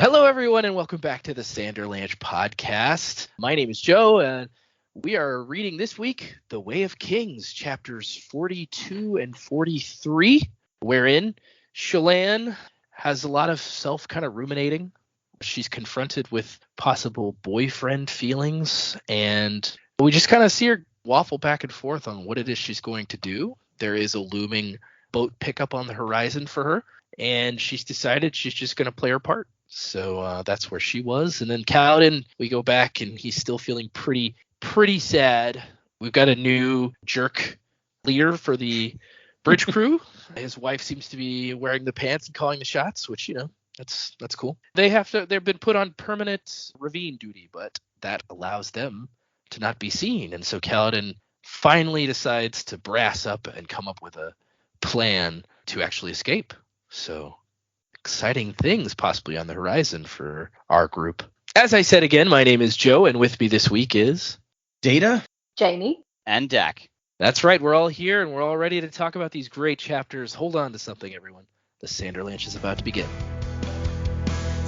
Hello, everyone, and welcome back to the Sanderlanche podcast. My name is Joe, and we are reading this week The Way of Kings, chapters 42 and 43, wherein Shallan has a lot of self kind of ruminating. She's confronted with possible boyfriend feelings, and we just kind of see her waffle back and forth on what it is she's going to do. There is a looming boat pickup on the horizon for her, and she's decided she's just going to play her part. So that's where she was. And then Kaladin, we go back and he's still feeling pretty sad. We've got a new jerk leader for the bridge crew. His wife seems to be wearing the pants and calling the shots, which, that's cool. They've been put on permanent ravine duty, but that allows them to not be seen. And so Kaladin finally decides to brass up and come up with a plan to actually escape. So exciting things possibly on the horizon for our group. As I said again, my name is Joe, and with me this week is Data, Jamie, and Dak. That's right, we're all here and we're all ready to talk about these great chapters. Hold on to something, everyone. The Sanderlanche is about to begin.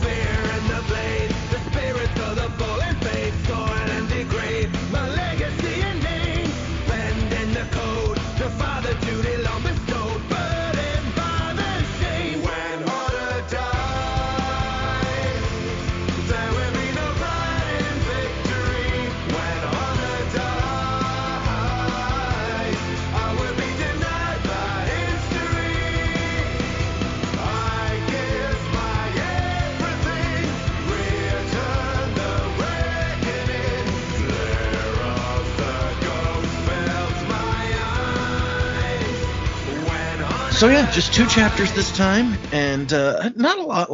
Fear in the blade, the spirits of the fallen faith, scorn and degrade, my legacy and name, bend in the code, the father duty long bestowed, burdened by the shame. When order dies, there will be no pride in victory. When honor dies, I will be denied by history. I give my everything, return the reckoning, glare of the ghost fills my eyes. When honor So yeah, just 2 chapters this time, and not a lot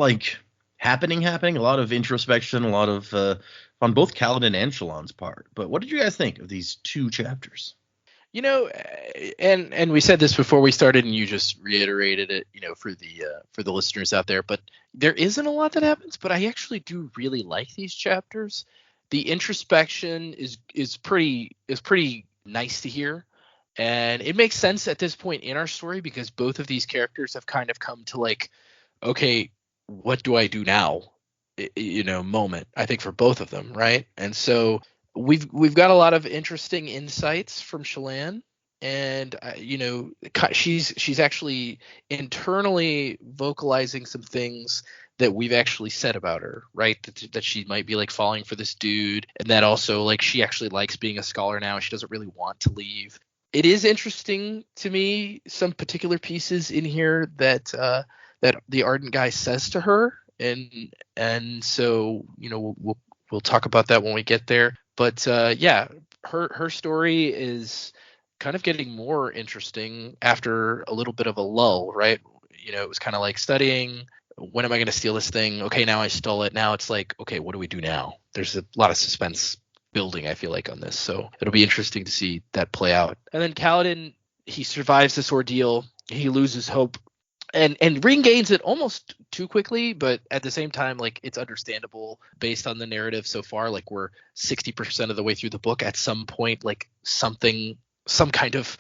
happening. A lot of introspection, a lot of on both Kaladin and Shallan's part. But what did you guys think of these 2 chapters? And we said this before we started, and you just reiterated it, for the listeners out there. But there isn't a lot that happens, but I actually do really like these chapters. The introspection is pretty nice to hear, and it makes sense at this point in our story because both of these characters have kind of come to okay, what do I do now? Moment, I think, for both of them, right? And so we've got a lot of interesting insights from Shallan, and she's actually internally vocalizing some things that we've actually said about her, right? That she might be falling for this dude, and that also she actually likes being a scholar now. She doesn't really want to leave. It is interesting to me, some particular pieces in here that the Ardent guy says to her, and so we'll talk about that when we get there. But her story is kind of getting more interesting after a little bit of a lull, right? It was kind of like studying. When am I going to steal this thing? Okay, now I stole it. Now it's okay, what do we do now? There's a lot of suspense building, I feel like, on this. So it'll be interesting to see that play out. And then Kaladin, he survives this ordeal. He loses hope and regains it almost too quickly, but at the same time, it's understandable based on the narrative so far. We're 60% of the way through the book. At some point, some kind of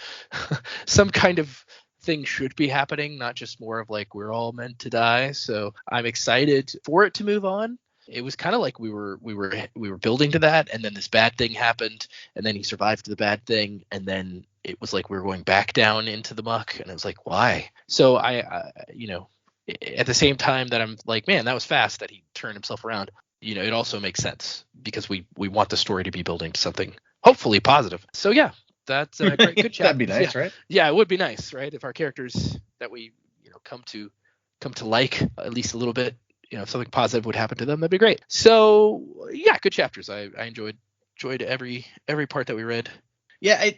thing should be happening, not just more of we're all meant to die. So I'm excited for it to move on. It was kind of we were building to that, and then this bad thing happened, and then he survived the bad thing, and then it was we were going back down into the muck, and I was why? So I at the same time that I'm man, that was fast that he turned himself around. It also makes sense because we want the story to be building to something hopefully positive. So yeah, that's a great, good job. That'd be nice, yeah. Right? Yeah, it would be nice, right? If our characters that we come to like at least a little bit, if something positive would happen to them, that'd be great. So yeah, good chapters. I enjoyed every part that we read. Yeah,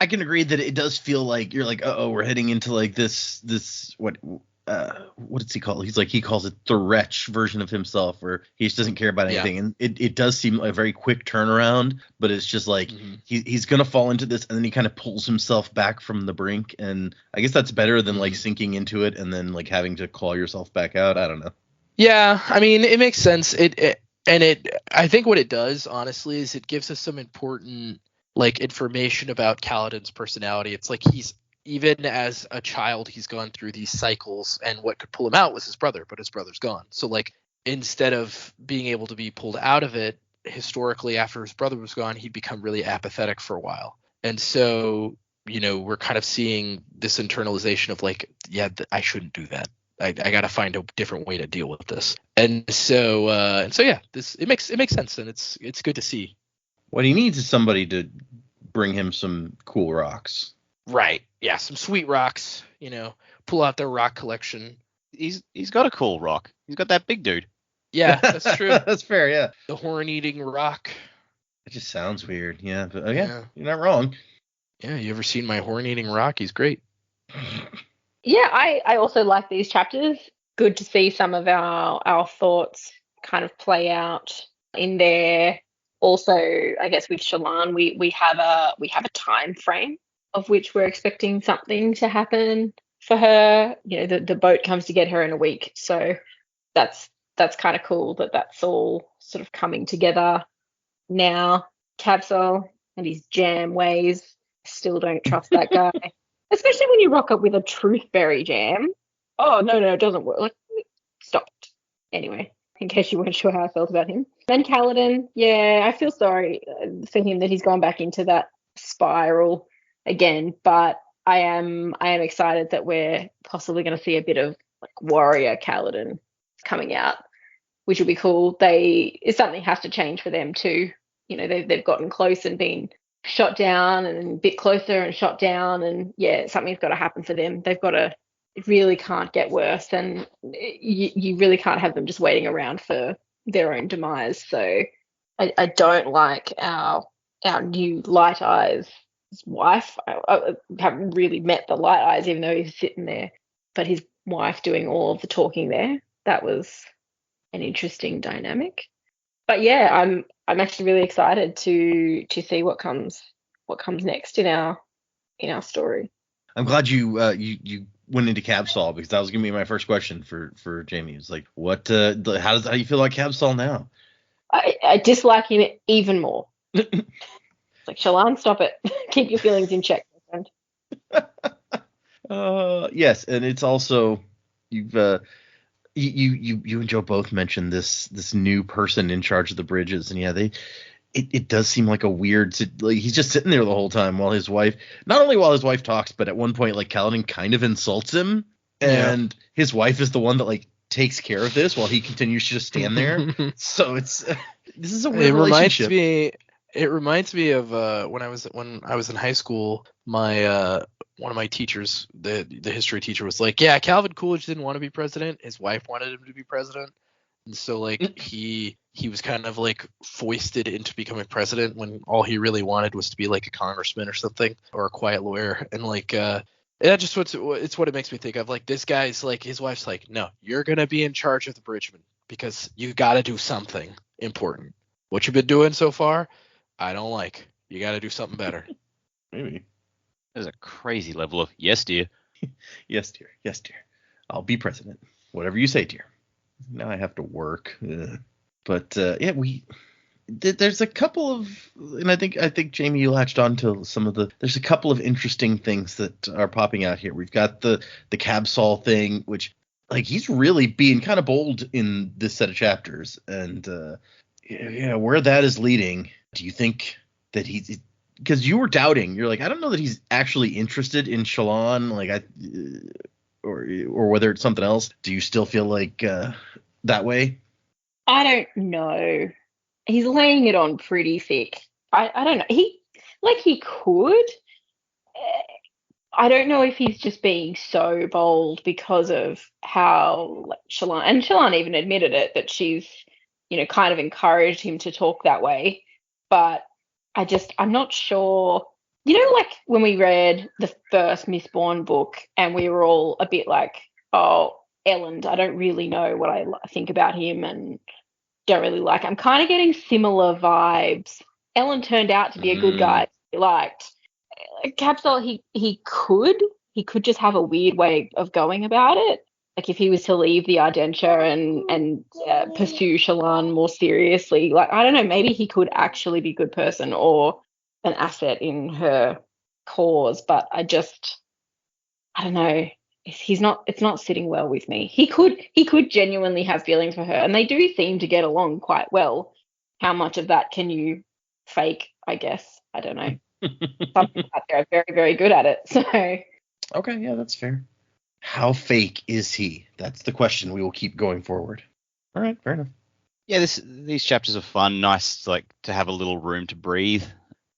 I can agree that it does feel like you're we're heading into this what does he call it? He calls it the wretch version of himself, where he just doesn't care about anything. Yeah. And it does seem a very quick turnaround, but it's just he's gonna fall into this, and then he kind of pulls himself back from the brink, and I guess that's better than sinking into it and then having to claw yourself back out. I don't know. Yeah, I mean, it makes sense. I think what it does, honestly, is it gives us some important information about Kaladin's personality. It's he's, even as a child, he's gone through these cycles, and what could pull him out was his brother, but his brother's gone. So instead of being able to be pulled out of it, historically after his brother was gone, he'd become really apathetic for a while. And so, we're kind of seeing this internalization of like, yeah, I shouldn't do that. I got to find a different way to deal with this. And so yeah, it makes sense, and it's good to see. What he needs is somebody to bring him some cool rocks. Right. Yeah, some sweet rocks, pull out their rock collection. He's got a cool rock. He's got that big dude. Yeah, that's true. That's fair, yeah. The horn-eating rock. It just sounds weird, yeah. But yeah, you're not wrong. Yeah, you ever seen my horn-eating rock? He's great. Yeah, I also like these chapters. Good to see some of our thoughts kind of play out in there. Also, I guess with Shallan, we have a time frame of which we're expecting something to happen for her. The boat comes to get her in a week, so that's kind of cool that's all sort of coming together now. Cabsol and his jam ways, still don't trust that guy. Especially when you rock up with a truthberry jam. Oh, no, it doesn't work. Like, stop it. Anyway, in case you weren't sure how I felt about him. Then Kaladin, yeah, I feel sorry for him that he's gone back into that spiral again. But I am excited that we're possibly going to see a bit of like warrior Kaladin coming out, which will be cool. Something has to change for them too. They've gotten close and been shot down, and a bit closer and shot down, and yeah, something's got to happen for them. It really can't get worse, and you really can't have them just waiting around for their own demise. So I don't like our new Light Eyes wife. I haven't really met the Light Eyes, even though he's sitting there, but his wife doing all of the talking there. That was an interesting dynamic. But yeah, I'm actually really excited to see what comes next in our story. I'm glad you went into Cabsol, because that was gonna be my first question for Jamie. It's like, how do you feel like Cabsol now? I dislike him even more. It's like, Shallan, stop it. Keep your feelings in check, my friend. Yes, and it's also you've you and Joe both mentioned this new person in charge of the bridges, and yeah, it does seem like a weird, like, he's just sitting there the whole time while his wife talks, but at one point, like, Kaladin kind of insults him, and his wife is the one that like takes care of this while he continues to just stand there. So this is a weird relationship. It reminds me of when I was in high school. My one of my teachers, the history teacher, was like, yeah, Calvin Coolidge didn't want to be president. His wife wanted him to be president. And so like he was kind of like foisted into becoming president when all he really wanted was to be like a congressman or something, or a quiet lawyer. And like that just it's what it makes me think of. Like, this guy's like, his wife's like, no, you're gonna be in charge of the bridgemen because you got to do something important. What you've been doing so far, I don't like. You got to do something better. Maybe. There's a crazy level of yes, dear. Yes, dear. Yes, dear. I'll be president. Whatever you say, dear. Now I have to work. But yeah, there's a couple of, and I think Jamie, you latched on to some of there's a couple of interesting things that are popping out here. We've got the Cabsol thing, which, like, he's really being kind of bold in this set of chapters, and yeah, where that is leading. Do you think that because you were doubting, you're like, I don't know that he's actually interested in Shallan, like, or whether it's something else. Do you still feel like that way? I don't know. He's laying it on pretty thick. I don't know. He could. I don't know if he's just being so bold because of how, like, Shallan even admitted it, that she's, kind of encouraged him to talk that way. But I'm not sure. Like when we read the first Mistborn book and we were all a bit like, oh, Elend, I don't really know what I think about him and don't really like him. I'm kind of getting similar vibes. Elend turned out to be a good guy he liked. Cabsol, he could just have a weird way of going about it. Like, if he was to leave the Ardentia and pursue Shallan more seriously, like, I don't know, maybe he could actually be a good person or an asset in her cause. But I don't know. it's not sitting well with me. He could genuinely have feelings for her, and they do seem to get along quite well. How much of that can you fake? I guess I don't know. Some people out there are very, very good at it. So Okay, yeah, that's fair. How fake is he? That's the question we will keep going forward. All right, fair enough. Yeah, these chapters are fun. Nice, like, to have a little room to breathe.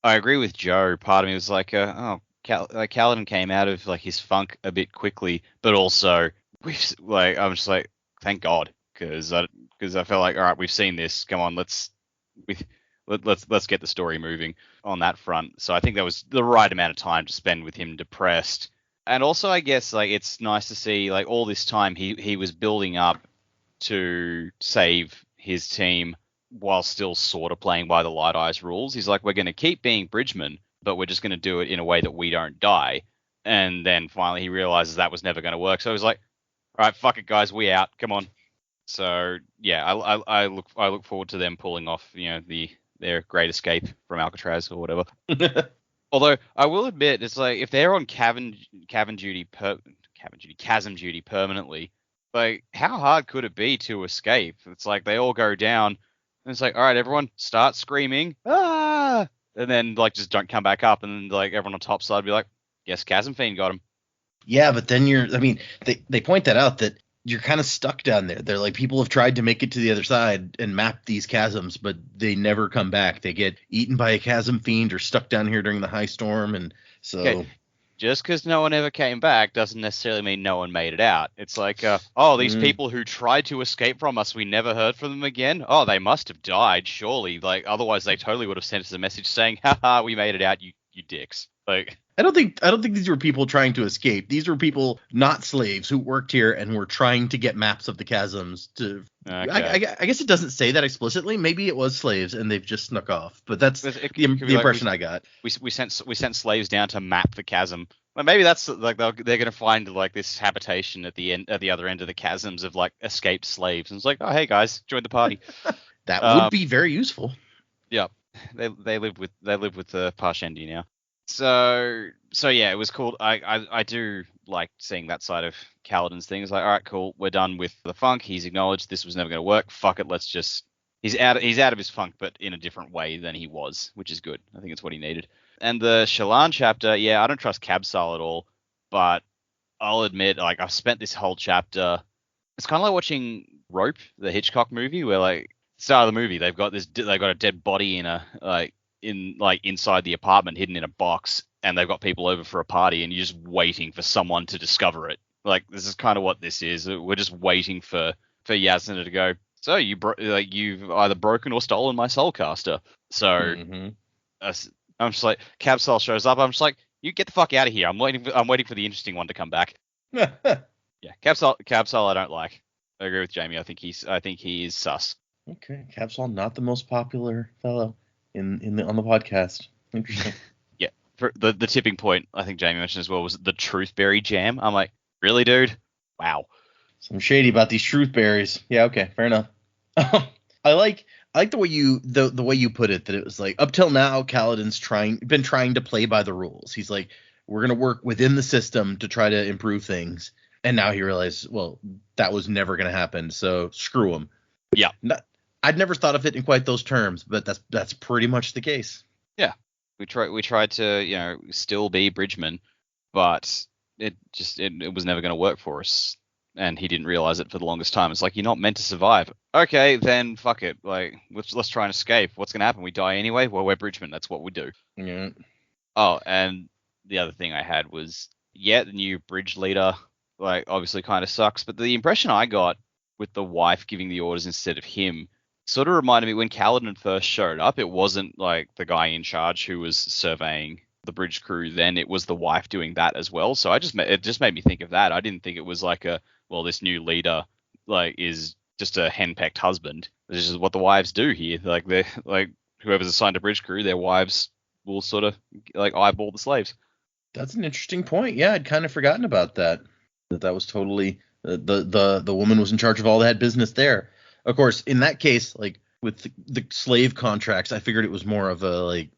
I agree with Joe. Part of me was like, Kaladin came out of like his funk a bit quickly, but also I'm just like, thank God, because I felt like, all right, we've seen this. Come on, let's get the story moving on that front. So I think that was the right amount of time to spend with him depressed. And also, I guess, like, it's nice to see, like, all this time he was building up to save his team while still sort of playing by the Light Eyes rules. He's like, we're going to keep being bridgemen, but we're just going to do it in a way that we don't die. And then finally he realizes that was never going to work. So he's like, all right, fuck it, guys, we out. Come on. So yeah, I look forward to them pulling off, their great escape from Alcatraz or whatever. Although I will admit, it's like if they're on chasm duty permanently, like how hard could it be to escape? It's like they all go down, and it's like, all right, everyone, start screaming, ah, and then like just don't come back up, and then like everyone on top side be like, yes, Chasm Fiend got him. Yeah, but then they point that out that you're kind of stuck down there. They're like, people have tried to make it to the other side and map these chasms, but they never come back. They get eaten by a chasm fiend or stuck down here during the high storm. And so just because no one ever came back doesn't necessarily mean no one made it out. It's like, these people who tried to escape from us, we never heard from them again. Oh, they must have died, surely. Like, otherwise they totally would have sent us a message saying, haha, we made it out, you dicks. Like, I don't think these were people trying to escape. These were people, not slaves, who worked here and were trying to get maps of the chasms to. Okay. I guess it doesn't say that explicitly. Maybe it was slaves and they've just snuck off. But that's the impression I got. We sent slaves down to map the chasm. Well, maybe that's like they're going to find like this habitation at the other end of the chasms of like escaped slaves. And it's like, oh hey guys, join the party. That would be very useful. Yeah, they live with the Parshendi now. So yeah, it was cool. I do like seeing that side of Kaladin's thing. It's like, all right, cool, we're done with the funk. He's acknowledged this was never going to work. Fuck it, let's just. He's out of his funk, but in a different way than he was, which is good. I think it's what he needed. And the Shallan chapter, yeah, I don't trust Kabsal at all, but I'll admit, like, I've spent this whole chapter. It's kind of like watching Rope, the Hitchcock movie, where like start of the movie they've got a dead body inside the apartment, hidden in a box, and they've got people over for a party, and you're just waiting for someone to discover it. Like, this is kind of what this is. We're just waiting for Yasna to go, so you've either broken or stolen my Soulcaster. So I'm just like, Kabsal shows up. I'm just like, you get the fuck out of here. I'm waiting for the interesting one to come back. Yeah, Kabsal I don't like. I agree with Jamie. I think he is sus. Okay, Kabsal not the most popular fellow on the podcast. Interesting. Yeah, for the tipping point I think Jamie mentioned as well was the Truthberry jam. I'm like, really, dude? Wow. Some shady about these Truthberries. Yeah, okay, fair enough. I like the way you put it, that it was like, up till now Kaladin's been trying to play by the rules. He's like, we're gonna work within the system to try to improve things, and now he realized, well, that was never gonna happen, so screw him. Yeah. I'd never thought of it in quite those terms, but that's pretty much the case. Yeah, we tried to still be bridgemen, but it was never going to work for us, and he didn't realize it for the longest time. It's like, you're not meant to survive. Okay, then fuck it. Like, let's try and escape. What's going to happen? We die anyway. Well, we're bridgemen. That's what we do. Yeah. Oh, and the other thing I had was, the new bridge leader, like, obviously kind of sucks, but the impression I got with the wife giving the orders instead of him sort of reminded me when Kaladin first showed up. It wasn't like the guy in charge who was surveying the bridge crew then, it was the wife doing that as well. So it just made me think of that. I didn't think it was like this new leader like is just a henpecked husband. This is what the wives do here. Like, they're like, whoever's assigned a bridge crew, their wives will sort of like eyeball the slaves. That's an interesting point. Yeah, I'd kind of forgotten about that. That was totally the woman was in charge of all that business there. Of course, in that case, like with the slave contracts, I figured it was more of a like,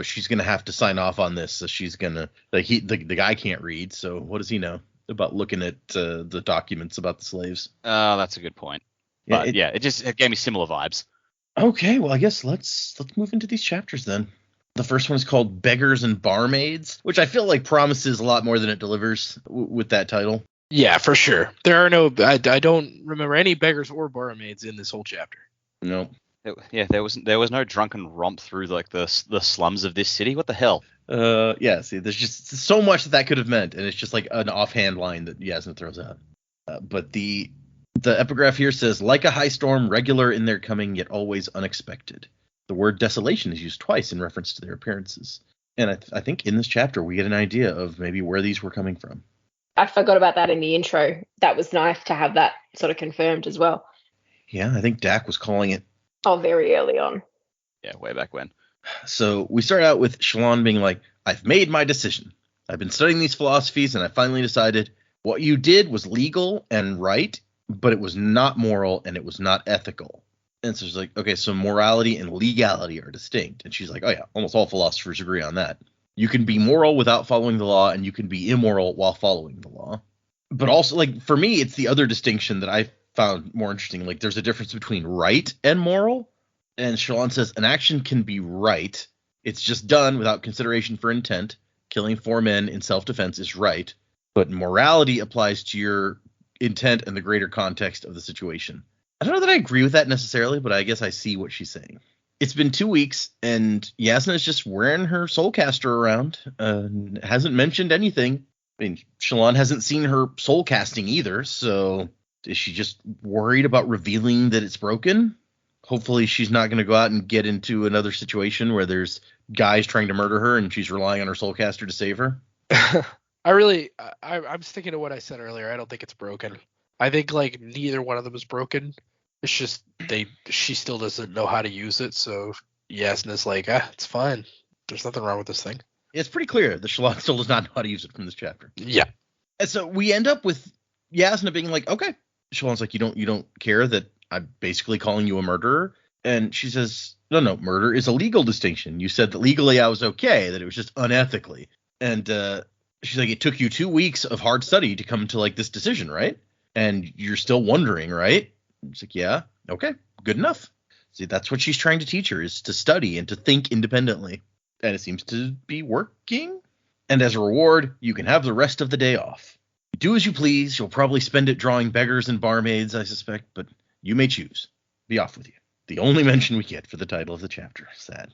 she's gonna have to sign off on this, so she's gonna the guy can't read, so what does he know? about looking at the documents about the slaves. Oh, that's a good point. Yeah, But it gave me similar vibes. Okay, well, I guess let's move into these chapters then. The first one is called Beggars and Barmaids, which I feel like promises a lot more than it delivers with that title. Yeah, for sure. There are no. I don't remember any beggars or barmaids in this whole chapter. No. There was no drunken romp through like the slums of this city. What the hell? Yeah. See, there's just so much that could have meant, and it's just like an offhand line that Yasna throws out. But the epigraph here says, like a high storm, regular in their coming, yet always unexpected. The word desolation is used twice in reference to their appearances. And I think in this chapter we get an idea of maybe where these were coming from. I forgot about that in the intro. That was nice to have that sort of confirmed as well. Yeah, I think Dak was calling it. Oh, very early on. Yeah, way back when. So we start out with Shallan being like, I've made my decision. I've been studying these philosophies and I finally decided what you did was legal and right, but it was not moral and it was not ethical. And so she's like, okay, so morality and legality are distinct. And she's like, oh yeah, almost all philosophers agree on that. You can be moral without following the law and you can be immoral while following the law. But also, like, for me, it's the other distinction that I found more interesting. Like, there's a difference between right and moral. And Shallan says an action can be right. It's just done without consideration for intent. Killing 4 men in self-defense is right. But morality applies to your intent and the greater context of the situation. I don't know that I agree with that necessarily, but I guess I see what she's saying. It's been 2 weeks, and Yasna is just wearing her soulcaster around. Hasn't mentioned anything. I mean, Shallan hasn't seen her soul casting either, so is she just worried about revealing that it's broken? Hopefully she's not going to go out and get into another situation where there's guys trying to murder her and she's relying on her soulcaster to save her. I'm sticking to what I said earlier. I don't think it's broken. I think like neither one of them is broken. It's just she still doesn't know how to use it. So Yasna's like, it's fine. There's nothing wrong with this thing. It's pretty clear that Shallan still does not know how to use it from this chapter. Yeah. And so we end up with Yasna being like, okay. Shallan's like, you don't care that I'm basically calling you a murderer? And she says, no, murder is a legal distinction. You said that legally I was okay, that it was just unethically. And she's like, it took you 2 weeks of hard study to come to like this decision, right? And you're still wondering, right? It's like, yeah, okay, good enough. See, that's what she's trying to teach her, is to study and to think independently. And it seems to be working. And as a reward, you can have the rest of the day off. Do as you please. You'll probably spend it drawing beggars and barmaids, I suspect, but you may choose. Be off with you. The only mention we get for the title of the chapter. Sad.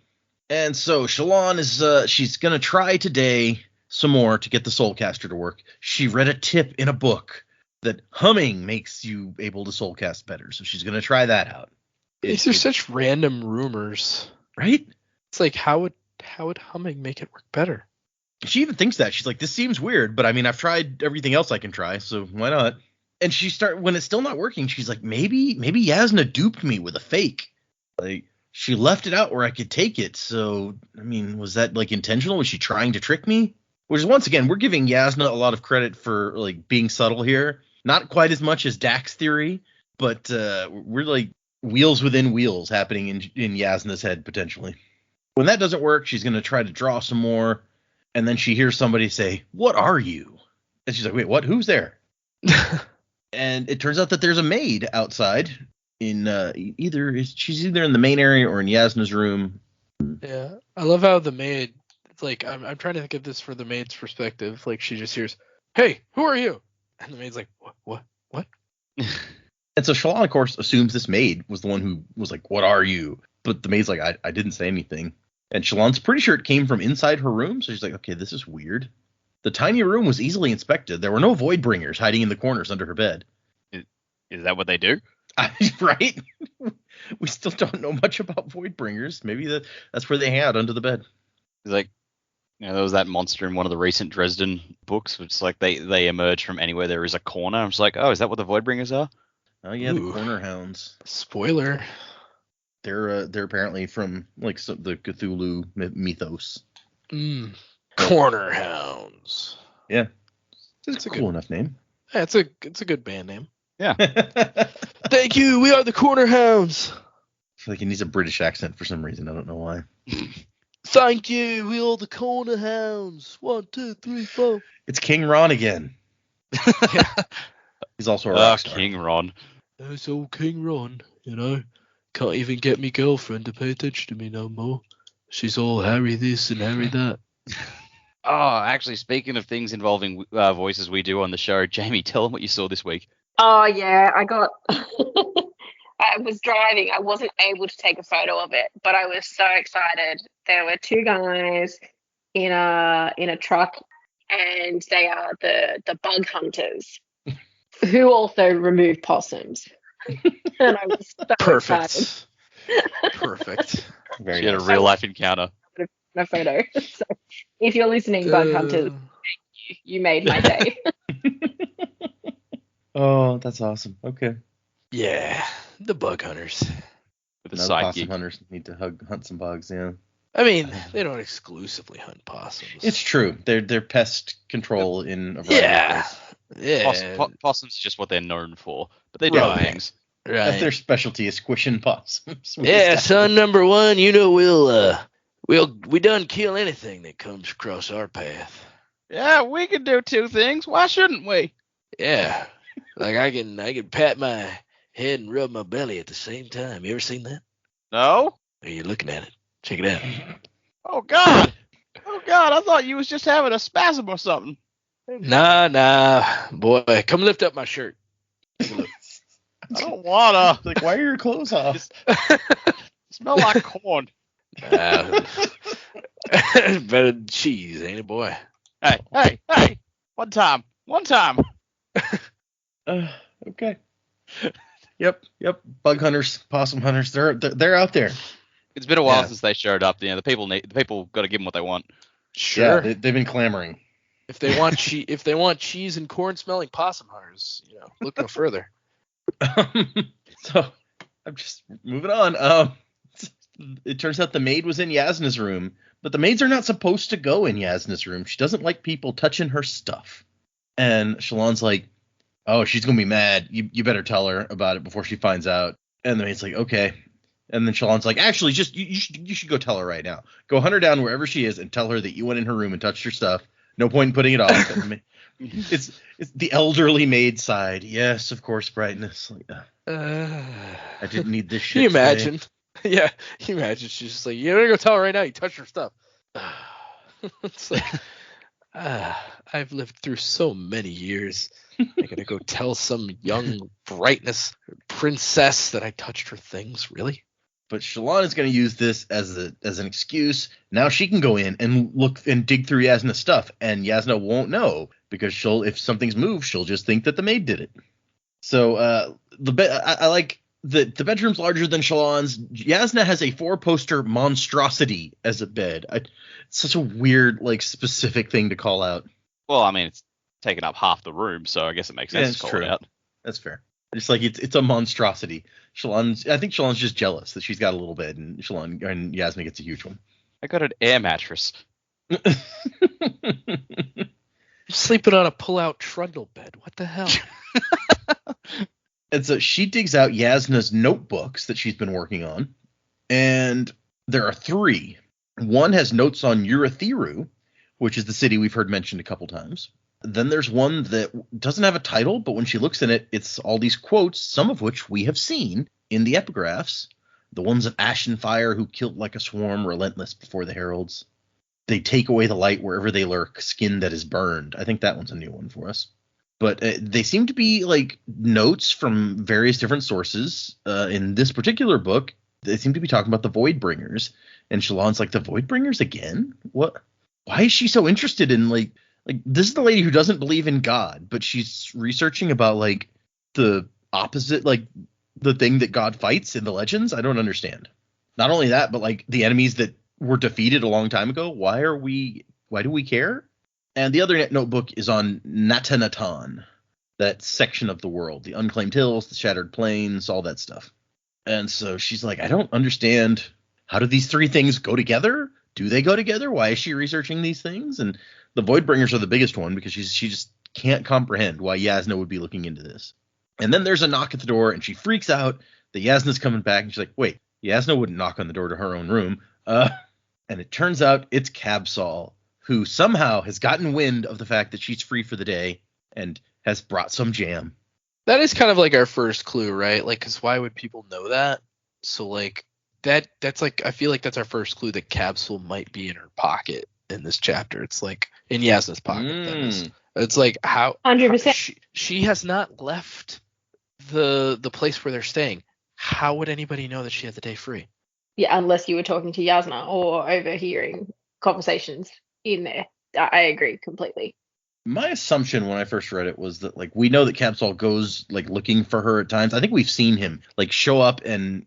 And so Shallan is, she's going to try today some more to get the soulcaster to work. She read a tip in a book that humming makes you able to soulcast better. So she's going to try that out. These are such random rumors. Right? It's like, how would humming make it work better? She even thinks that. She's like, this seems weird, but I mean, I've tried everything else I can try, so why not? And when it's still not working, she's like, maybe Yasna duped me with a fake. Like, she left it out where I could take it. So, I mean, was that like intentional? Was she trying to trick me? Which is, once again, we're giving Yasna a lot of credit for like being subtle here. Not quite as much as Dak's theory, but we're like wheels within wheels happening in Yasna's head potentially. When that doesn't work, she's going to try to draw some more. And then she hears somebody say, "What are you?" And she's like, "Wait, what? Who's there?" And it turns out that there's a maid outside in she's either in the main area or in Yasna's room. Yeah, I love how the maid. It's like I'm trying to think of this for the maid's perspective. Like she just hears, "Hey, who are you?" And the maid's like, "What?" And so Shallan, of course, assumes this maid was the one who was like, "What are you?" But the maid's like, I didn't say anything. And Shallan's pretty sure it came from inside her room. So she's like, okay, this is weird. The tiny room was easily inspected. There were no Voidbringers hiding in the corners under her bed. Is that what they do? Right? We still don't know much about Voidbringers. Maybe that's where they hang out, under the bed. It's like, there was that monster in one of the recent Dresden books. It's like they emerge from anywhere there is a corner. I'm just like, oh, is that what the Voidbringers are? Oh, yeah, Ooh. The Corner Hounds. Spoiler. They're apparently from like the Cthulhu mythos. Corner Hounds. Yeah, it's a cool enough name. Yeah, it's a good band name. Yeah. Thank you. We are the Corner Hounds. I feel like he needs a British accent for some reason. I don't know why. Thank you. We are the Corner Hounds. 1, 2, 3, 4. It's King Ron again. He's also a rock star. King Ron. There's old King Ron, you know. Can't even get me girlfriend to pay attention to me no more. She's all Harry this and Harry that. Oh, actually, speaking of things involving voices we do on the show, Jamie, tell them what you saw this week. Oh yeah, I got. I was driving. I wasn't able to take a photo of it, but I was so excited. There were two guys in a truck, and they are the bug hunters who also remove possums. And I was so excited. Perfect. Very She had a nice. real life encounter. A photo. So if you're listening, bug hunters, you made my day. Oh, that's awesome. Okay. Yeah, the bug hunters. With a Now the possum sidekick. hunters need to hunt some bugs. Yeah. I mean, they don't exclusively hunt possums. It's true. They're pest control in a variety of yeah, ways. yeah, Possums just what they're known for, but they do Right. other things. That's their right. specialty is squishing possums. Yeah, son number one, you know we done kill anything that comes across our path. Yeah, we can do two things. Why shouldn't we? Yeah, like I can pat my head and rub my belly at the same time. You ever seen that? No? Are you looking at it? Check it out. Oh, God. Oh, God, I thought you was just having a spasm or something. Nah, boy, come lift up my shirt. Take a look. I don't wanna. Like, why are your clothes off? Smell like corn. Better than cheese, ain't it, boy? Hey. One time. Okay. Yep. Bug hunters, possum hunters, they're out there. It's been a while Yeah. since they showed up. You know, the people got to give them what they want. Sure. Yeah, they've been clamoring. If they want cheese and corn smelling possum hunters, look no further. So I'm just moving on. It turns out the maid was in Yasna's room, but the maids are not supposed to go in Yasna's room. She doesn't like people touching her stuff. And Shallan's like, oh, she's gonna be mad. You better tell her about it before she finds out. And the maid's like, okay. And then Shallan's like, actually, just you should go tell her right now. Go hunt her down wherever she is and tell her that you went in her room and touched her stuff. No point in putting it off. And it's the elderly maid side. Yes, of course, brightness. Like, I didn't need this shit. Can you today. imagine? Yeah, can you imagine? She's just like, you better go tell her right now. You touched her stuff. It's like, I've lived through so many years. I gotta go tell some young brightness princess that I touched her things. Really? But Shallan is going to use this as an excuse. Now she can go in and look and dig through Yasna's stuff, and Yasna won't know because if something's moved, she'll just think that the maid did it. So I like the bedroom's larger than Shallan's. Yasna has a 4-poster monstrosity as a bed. It's such a weird, specific thing to call out. Well, I mean, it's taken up half the room, so I guess it makes sense Yeah, to call true. it out. That's fair. It's like it's a monstrosity. I think Shallan's just jealous that she's got a little bed, and Yasna gets a huge one. I got an air mattress. Sleeping on a pull-out trundle bed. What the hell? And so she digs out Yasna's notebooks that she's been working on, and there are 3. One has notes on Urithiru, which is the city we've heard mentioned a couple times. Then there's one that doesn't have a title, but when she looks in it, it's all these quotes, some of which we have seen in the epigraphs. The ones of Ash and Fire, who killed like a swarm, relentless before the heralds. They take away the light wherever they lurk, skin that is burned. I think that one's a new one for us. But they seem to be like notes from various different sources. In this particular book, they seem to be talking about the Voidbringers. And Shallan's like, the Voidbringers again? What? Why is she so interested in like this is the lady who doesn't believe in God, but she's researching about like the opposite, like the thing that God fights in the legends? I don't understand. Not only that, but like the enemies that were defeated a long time ago. Why do we care? And the other notebook is on Natanatan, that section of the world, the unclaimed hills, the shattered plains, all that stuff. And so she's like, I don't understand. How do these 3 things go together? Do they go together? Why is she researching these things? And the Voidbringers are the biggest one because she just can't comprehend why Yasna would be looking into this. And then there's a knock at the door, and she freaks out that Yasna's coming back. And she's like, wait, Yasna wouldn't knock on the door to her own room. And it turns out it's Kabsal, who somehow has gotten wind of the fact that she's free for the day and has brought some jam. That is kind of like our first clue, right? Like, because why would people know that? So, like, that's like, I feel like that's our first clue that Capsule might be in her pocket in this chapter. It's like, in Yasna's pocket, that is. It's like, how 100%. She has not left the place where they're staying. How would anybody know that she had the day free? Yeah, unless you were talking to Yasna or overhearing conversations in there. I agree completely. My assumption when I first read it was that, like, we know that Capsule goes, like, looking for her at times. I think we've seen him, like, show up and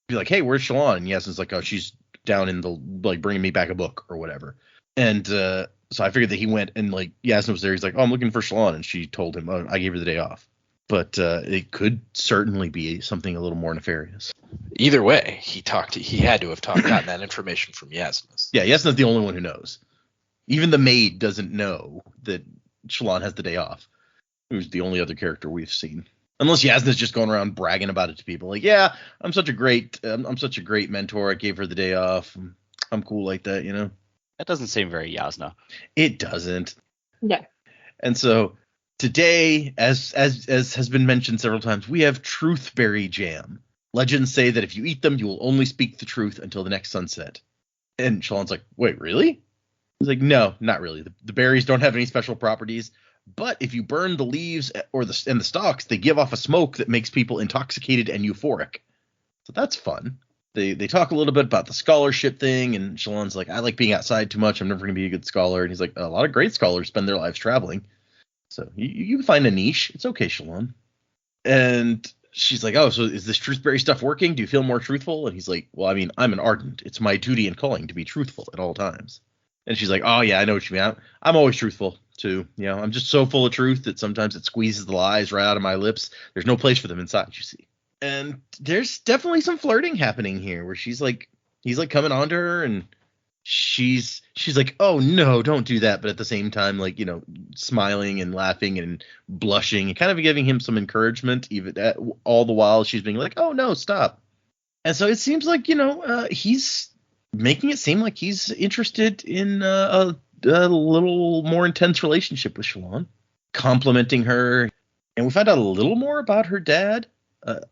be like, hey, where's Shallan? And Yasna's like, oh, she's down in the, like, bringing me back a book or whatever. And so I figured that he went and, like, Yasna was there. He's like, oh, I'm looking for Shallan. And she told him, oh, I gave her the day off. But it could certainly be something a little more nefarious. Either way, he had to have gotten that information from Yasna. Yeah, Yasna's the only one who knows. Even the maid doesn't know that Shallan has the day off. Who's the only other character we've seen. Unless Yasna's just going around bragging about it to people. Like, yeah, I'm such a great mentor. I gave her the day off. I'm cool like that, you know? That doesn't seem very Yasna. It doesn't. No. And so today, as has been mentioned several times, we have Truthberry Jam. Legends say that if you eat them, you will only speak the truth until the next sunset. And Shallan's like, wait, really? He's like, no, not really. The berries don't have any special properties, but if you burn the leaves and the stalks, they give off a smoke that makes people intoxicated and euphoric. So that's fun. They talk a little bit about the scholarship thing, and Shallan's like, I like being outside too much. I'm never going to be a good scholar. And he's like, a lot of great scholars spend their lives traveling. So you can find a niche. It's okay, Shallan. And she's like, oh, so is this Truthberry stuff working? Do you feel more truthful? And he's like, well, I mean, I'm an Ardent. It's my duty and calling to be truthful at all times. And she's like, oh, yeah, I know what you mean. I'm always truthful, too. You know, I'm just so full of truth that sometimes it squeezes the lies right out of my lips. There's no place for them inside, you see. And there's definitely some flirting happening here where he's like coming on to her and she's like, oh, no, don't do that. But at the same time, like, you know, smiling and laughing and blushing and kind of giving him some encouragement, even all the while she's being like, oh, no, stop. And so it seems like, you know, he's making it seem like he's interested in a little more intense relationship with Shallan, complimenting her. And we find out a little more about her dad.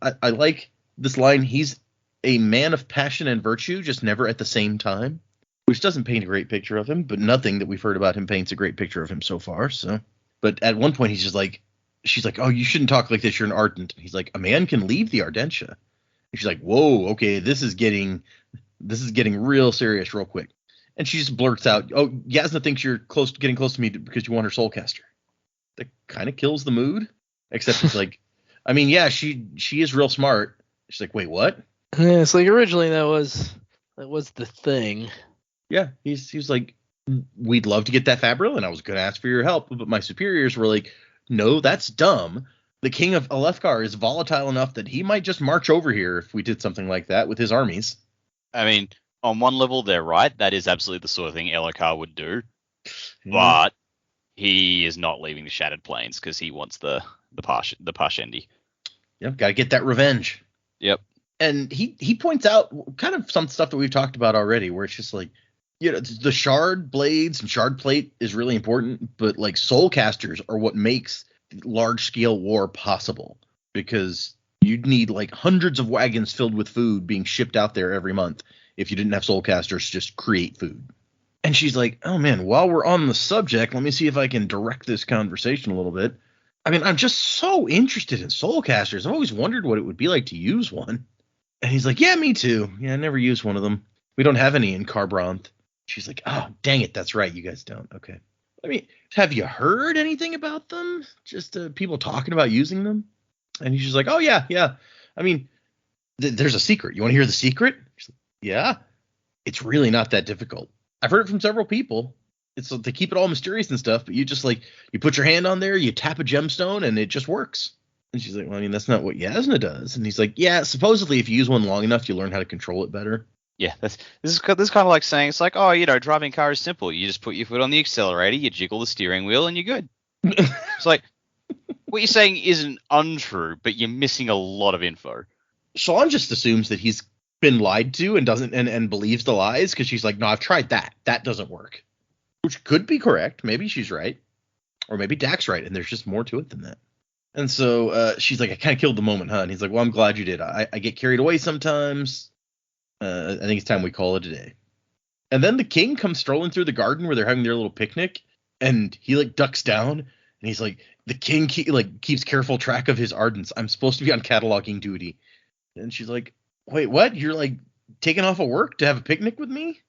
I like this line, he's a man of passion and virtue, just never at the same time, which doesn't paint a great picture of him, but nothing that we've heard about him paints a great picture of him so far. So, but at one point he's just like, she's like, oh, you shouldn't talk like this, you're an Ardent. And he's like, a man can leave the Ardentia. And she's like, whoa, okay, this is getting real serious real quick. And she just blurts out, oh, Yasna thinks you're getting close to me because you want her soulcaster. That kind of kills the mood. Except it's like, I mean, yeah, she is real smart. She's like, wait, what? Yeah, it's like originally that was the thing. Yeah, he's like, we'd love to get that Fabril, and I was going to ask for your help, but my superiors were like, no, that's dumb. The king of Alethkar is volatile enough that he might just march over here if we did something like that with his armies. I mean, on one level, they're right. That is absolutely the sort of thing Elhokar would do. But he is not leaving the Shattered Plains because he wants the Parshendi. Yep, got to get that revenge. Yep. And he points out kind of some stuff that we've talked about already, where it's just like, you know, the shard blades and shard plate is really important, but like soulcasters are what makes large scale war possible, because you'd need like hundreds of wagons filled with food being shipped out there every month if you didn't have soulcasters just create food. And she's like, oh man, while we're on the subject, let me see if I can direct this conversation a little bit. I mean, I'm just so interested in soulcasters. I've always wondered what it would be like to use one. And he's like, yeah, me too. Yeah, I never used one of them. We don't have any in Kharbranth. She's like, oh, dang it. That's right. You guys don't. Okay. I mean, have you heard anything about them? Just people talking about using them? And he's just like, oh, yeah. I mean, there's a secret. You want to hear the secret? She's like, yeah. It's really not that difficult. I've heard it from several people. It's they keep it all mysterious and stuff, but you just like, you put your hand on there, you tap a gemstone, and it just works. And she's like, well, I mean, that's not what Yasna does. And he's like, yeah, supposedly if you use one long enough, you learn how to control it better. Yeah, this is kind of like saying, it's like, oh, you know, driving a car is simple. You just put your foot on the accelerator, you jiggle the steering wheel, and you're good. It's like, what you're saying isn't untrue, but you're missing a lot of info. Shallan just assumes that he's been lied to and doesn't and believes the lies, because she's like, no, I've tried that. That doesn't work. Which could be correct. Maybe she's right. Or maybe Dak's right, and there's just more to it than that. And so she's like, I kind of killed the moment, huh? And he's like, well, I'm glad you did. I get carried away sometimes. I think it's time we call it a day. And then the king comes strolling through the garden where they're having their little picnic, and he like ducks down, and he's like, the king keeps careful track of his ardents. I'm supposed to be on cataloging duty. And she's like, wait, what? You're like taking off of work to have a picnic with me?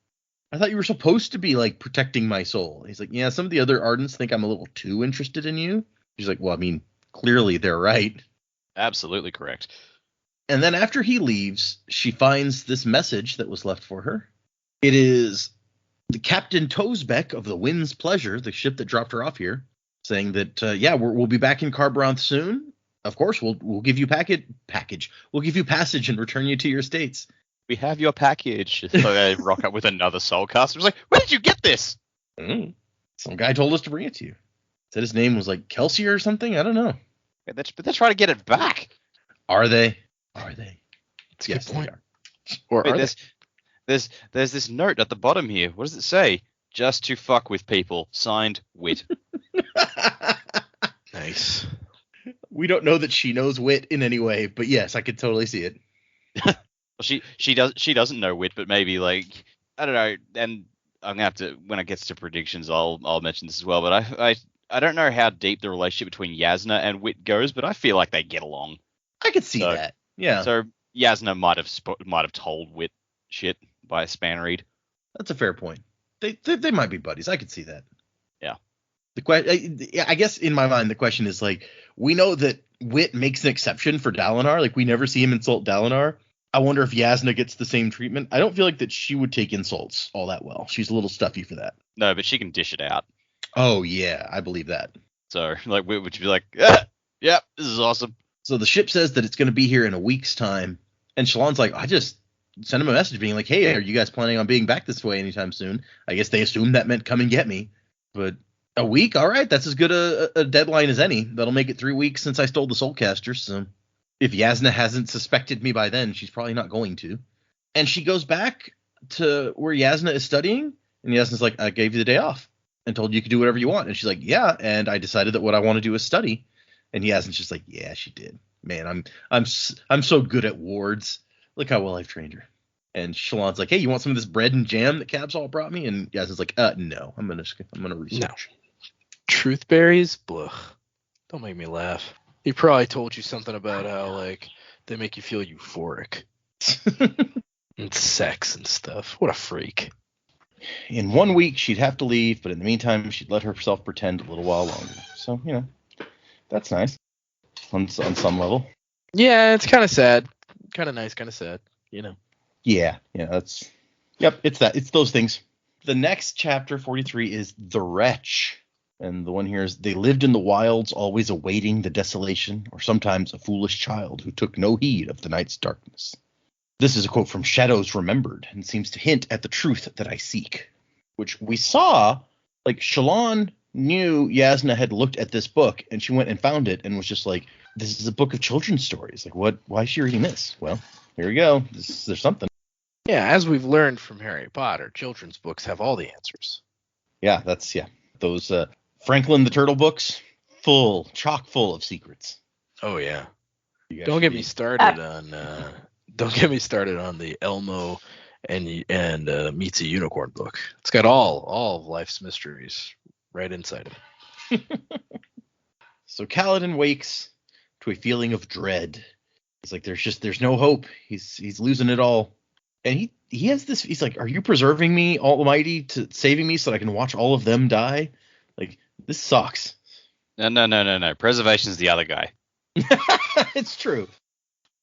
I thought you were supposed to be like protecting my soul. He's like, yeah, some of the other ardents think I'm a little too interested in you. She's like, well, I mean, clearly they're right. Absolutely correct. And then after he leaves, she finds this message that was left for her. It is the Captain Toesbeck of the Wind's Pleasure, the ship that dropped her off here, saying that, we'll be back in Carbaranth soon. Of course, we'll give you package. We'll give you passage and return you to your states. We have your package. So they rock up with another soul cast. I was like, where did you get this? Some guy told us to bring it to you. Said his name was like Kelsey or something. I don't know. But they're trying to get it back. Are they? That's a Yes, good point. they are. Or Wait, are there's this note at the bottom here. What does it say? Just to fuck with people. Signed, Wit. nice. We don't know that she knows Wit in any way, but yes, I could totally see it. Well, she doesn't know Wit, but maybe like I don't know. And I'm gonna have to when it gets to predictions, I'll mention this as well. But I don't know how deep the relationship between Yasna and Wit goes, but I feel like they get along. I could see that. Yeah. So Yasna might have told Wit shit by a span read. That's a fair point. They might be buddies. I could see that. Yeah. I guess in my mind the question is like, we know that Wit makes an exception for Dalinar. Like we never see him insult Dalinar. I wonder if Yasna gets the same treatment. I don't feel like that she would take insults all that well. She's a little stuffy for that. No, but she can dish it out. Oh yeah, I believe that. So like Wit would be like, yeah, this is awesome. So the ship says that it's going to be here in a week's time, and Shallan's like, I just sent him a message being like, hey, are you guys planning on being back this way anytime soon? I guess they assumed that meant come and get me. But a week, all right, that's as good a deadline as any. That'll make it 3 weeks since I stole the Soulcaster. So if Yasna hasn't suspected me by then, she's probably not going to. And she goes back to where Yasna is studying, and Yasna's like, I gave you the day off and told you could do whatever you want. And she's like, yeah, and I decided that what I want to do is study. And Yasna's just like, yeah, she did. Man, I'm so good at wards. Look how well I've trained her. And Shallan's like, hey, you want some of this bread and jam that Cabs all brought me? And Yasna's like, no, I'm gonna research. No. Truth berries? Blah. Don't make me laugh. He probably told you something about how like they make you feel euphoric. And sex and stuff. What a freak. In 1 week she'd have to leave, but in the meantime she'd let herself pretend a little while longer. So, that's nice. On some level. Yeah, it's kind of sad. Kind of nice, kind of sad, Yeah, that's... Yep, it's that. It's those things. The next chapter, 43, is The Wretch. And the one here is, they lived in the wilds, always awaiting the desolation, or sometimes a foolish child who took no heed of the night's darkness. This is a quote from Shadows Remembered, and seems to hint at the truth that I seek. Which we saw, like, Shallan knew Yasna had looked at this book, and she went and found it, and was just like, this is a book of children's stories. Like, why is she reading this? Well, here we go. There's something. Yeah, as we've learned from Harry Potter, children's books have all the answers. Yeah, those Franklin the Turtle books, chock full of secrets. Oh yeah. Don't get me started on the Elmo and Meets a Unicorn book. It's got all of life's mysteries right inside of it. So Kaladin wakes to a feeling of dread. He's like, there's no hope. He's losing it all. And he has this, he's like, are you preserving me, Almighty, to saving me so that I can watch all of them die? Like, this sucks. No. Preservation's the other guy. It's true.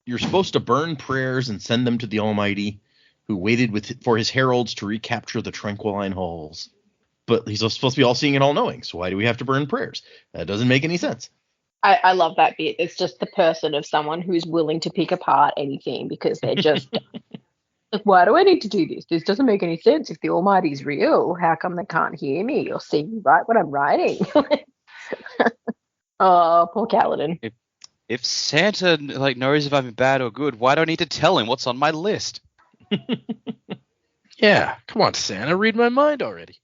You're supposed to burn prayers and send them to the Almighty, who waited for his heralds to recapture the Tranquiline halls. But he's supposed to be all-seeing and all-knowing, so why do we have to burn prayers? That doesn't make any sense. I love that bit. It's just the person of someone who's willing to pick apart anything because they're just like, why do I need to do this? This doesn't make any sense. If the Almighty's real, how come they can't hear me or see me write what I'm writing? Oh, poor Kaladin. If Santa knows if I'm bad or good, why do I need to tell him what's on my list? Yeah, come on, Santa, read my mind already.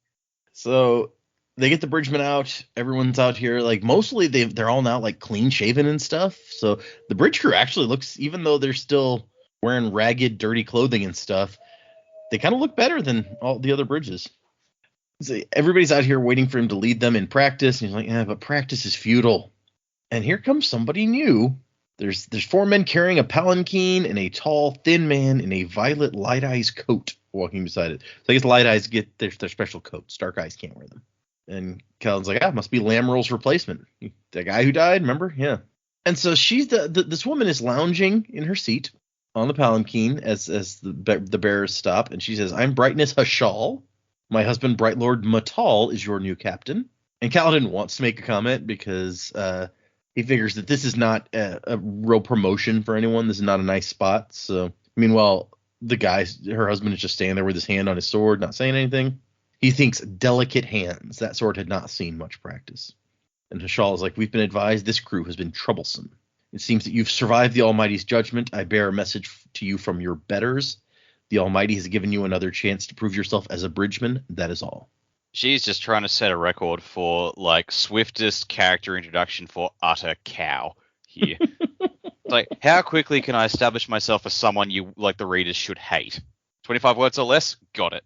So they get the bridgemen out. Everyone's out here. Like, mostly they're all now like clean shaven and stuff. So the bridge crew actually looks, even though they're still wearing ragged, dirty clothing and stuff, they kind of look better than all the other bridges. So everybody's out here waiting for him to lead them in practice. And he's like, yeah, but practice is futile. And here comes somebody new. There's 4 men carrying a palanquin and a tall, thin man in a violet Light Eyes coat walking beside it. So I guess Light Eyes get their special coats. Dark Eyes can't wear them. And Kaladin's like, must be Lameral's replacement. The guy who died, remember? Yeah. And so she's this woman is lounging in her seat on the palanquin as the bearers stop. And she says, I'm Brightness Hashal. My husband, Bright Lord Matal, is your new captain. And Kaladin wants to make a comment because he figures that this is not a real promotion for anyone. This is not a nice spot. So, meanwhile, her husband is just standing there with his hand on his sword, not saying anything. He thinks delicate hands. That sword had not seen much practice. And Hashal is like, we've been advised this crew has been troublesome. It seems that you've survived the Almighty's judgment. I bear a message to you from your betters. The Almighty has given you another chance to prove yourself as a bridgeman. That is all. She's just trying to set a record for, like, swiftest character introduction for utter cow here. Like, how quickly can I establish myself as someone you, like, the readers should hate? 25 words or less? Got it.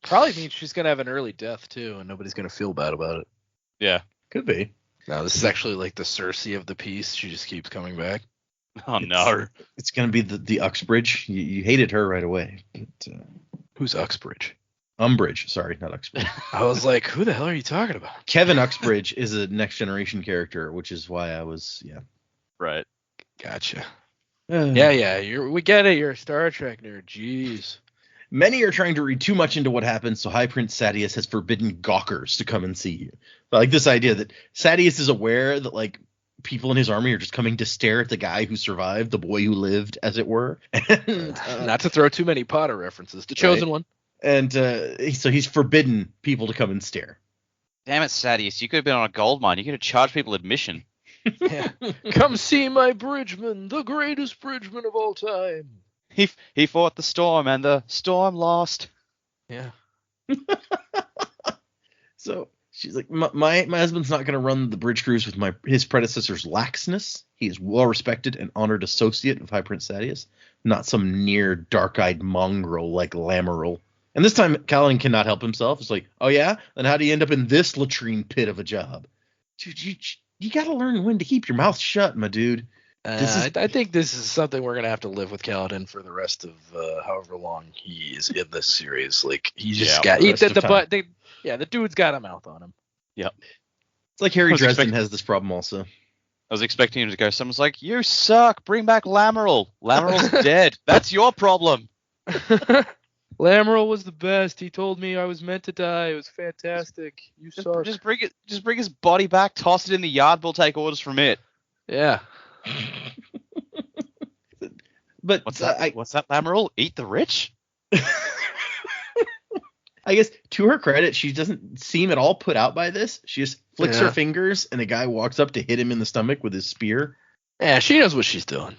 Probably means she's going to have an early death, too, and nobody's going to feel bad about it. Yeah. Could be. No, this is actually like the Cersei of the piece. She just keeps coming back. Oh, no. It's going to be the Uxbridge. You hated her right away. But, Who's Uxbridge? Umbridge. Sorry, not Uxbridge. I was like, who the hell are you talking about? Kevin Uxbridge is a Next Generation character, which is why I was, Right. Gotcha. Yeah, we get it. You're a Star Trek nerd. Jeez. Many are trying to read too much into what happened, so High Prince Sadeas has forbidden gawkers to come and see you. But, like, this idea that Sadeas is aware that, like, people in his army are just coming to stare at the guy who survived, the boy who lived, as it were. And, not to throw too many Potter references. The Chosen One. And so he's forbidden people to come and stare. Damn it, Sadeas. You could have been on a gold mine. You could have charged people admission. Yeah. Come see my bridgeman, the greatest bridgeman of all time. He fought the storm, and the storm lost. Yeah. So she's like, my husband's not going to run the bridge crews with his predecessor's laxness. He is well-respected and honored associate of High Prince Sadeas, not some near dark-eyed mongrel like Lameral. And this time, Kaladin cannot help himself. It's like, oh yeah? Then how do you end up in this latrine pit of a job? Dude, you got to learn when to keep your mouth shut, my dude. I think this is something we're going to have to live with Kaladin for the rest of however long he is in this series. Like, he just the dude's got a mouth on him. Yep. It's like Harry Dresden has this problem also. I was expecting him to go, someone's like, you suck, bring back Lameral. Lameral's dead. That's your problem. Lameral was the best. He told me I was meant to die. It was fantastic. You suck. Just bring his body back, toss it in the yard, we'll take orders from it. Yeah. But what's that, Lameral? Eat the rich? I guess to her credit, she doesn't seem at all put out by this. She just flicks her fingers, and a guy walks up to hit him in the stomach with his spear. Yeah, she knows what she's doing.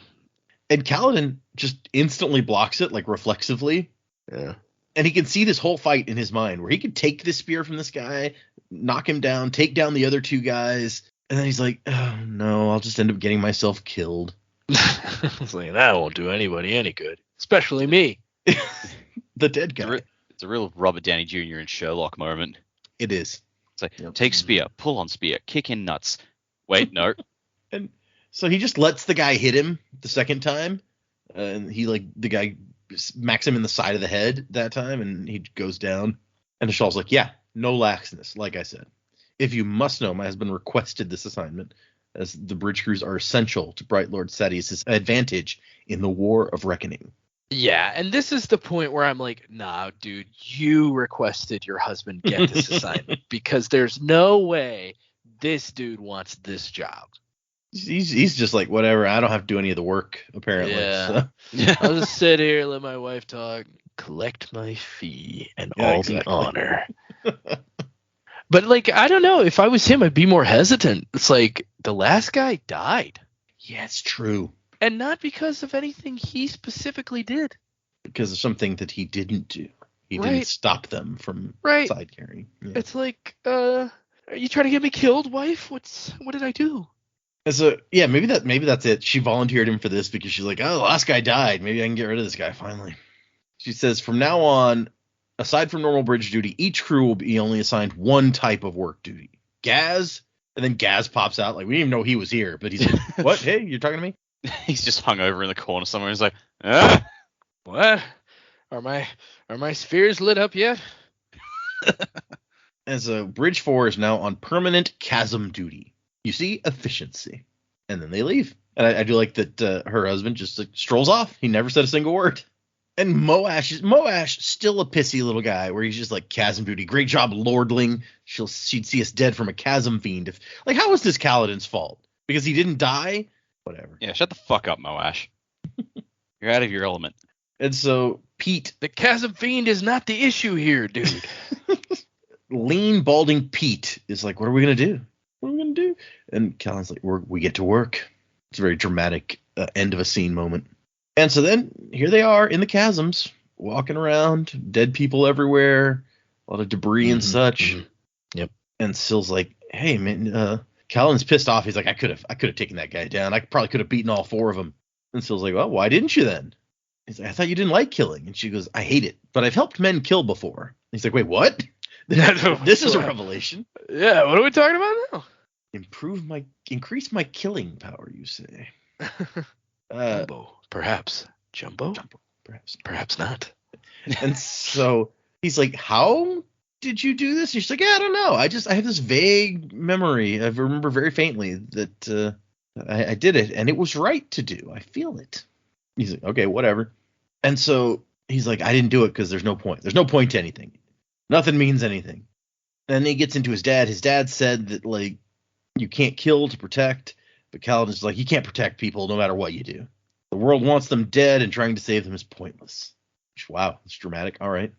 And Kaladin just instantly blocks it, like reflexively. Yeah. And he can see this whole fight in his mind, where he could take this spear from this guy, knock him down, take down the other 2 guys, and then he's like, oh no, I'll just end up getting myself killed. It's like, that won't do anybody any good, especially me. The dead guy. It's a real Robert Downey Jr. and Sherlock moment. It is. It's like, take spear, pull on spear, kick in nuts. Wait, no. And so he just lets the guy hit him the second time, and the guy smacks him in the side of the head that time, and he goes down. And Hashal's like, yeah, no laxness, like I said. If you must know, my husband requested this assignment, as the bridge crews are essential to Bright Lord Sadeas' advantage in the War of Reckoning. Yeah, and this is the point where I'm like, nah, dude, you requested your husband get this assignment, because there's no way this dude wants this job. He's just like, whatever, I don't have to do any of the work, apparently. Yeah. So. I'll just sit here, let my wife talk, collect my fee, and all the honor. But, like, I don't know. If I was him, I'd be more hesitant. It's like, the last guy died. Yeah, it's true. And not because of anything he specifically did. Because of something that he didn't do. He didn't stop them from side carrying. Yeah. It's like, Are you trying to get me killed, wife? What did I do? And so yeah, maybe that's it. She volunteered him for this because she's like, oh, the last guy died. Maybe I can get rid of this guy finally. She says, from now on, aside from normal bridge duty, each crew will be only assigned one type of work duty. Gaz, and then Gaz pops out like we didn't even know he was here, but he's like, what? Hey, you're talking to me? He's just hung over in the corner somewhere. He's like, What? Are my spheres lit up yet? And so Bridge 4 is now on permanent chasm duty. You see, efficiency. And then they leave. And I do like that her husband just like, strolls off. He never said a single word. And Moash, still a pissy little guy, where he's just like, chasm duty. Great job, lordling. She'd see us dead from a chasm fiend. Like, how was this Kaladin's fault? Because he didn't die? Whatever. yeah, shut the fuck up, Moash. You're out of your element. And so Pete, The chasm fiend is not the issue here, dude. lean, balding Pete is like, what are we going to do? What are we going to do? And Kaladin's like, we get to work. It's a very dramatic end of a scene moment. And so then here they are in the chasms, walking around, dead people everywhere, a lot of debris and such. Mhm. Yep. And Syl's like, hey, man, Kaladin's pissed off. He's like, I could have taken that guy down. I probably could have beaten all four of them. And Syl's like, well, why didn't you then? He's like, I thought you didn't like killing. And she goes, I hate it, but I've helped men kill before. And he's like, wait, what? This is a revelation. Yeah, what are we talking about now? Increase my killing power, you say. Jumbo, perhaps. Jumbo? Perhaps. Perhaps not. And so he's like, how did you do this? She's like, yeah, I don't know. I have this vague memory. I remember very faintly that I did it, and it was right to do. I feel it. He's like, okay, whatever. And so he's like, I didn't do it because there's no point. There's no point to anything. Nothing means anything. And then he gets into his dad. His dad said that, like, you can't kill to protect. But Kaladin's like, you can't protect people no matter what you do. The world wants them dead, and trying to save them is pointless. Wow, that's dramatic. All right.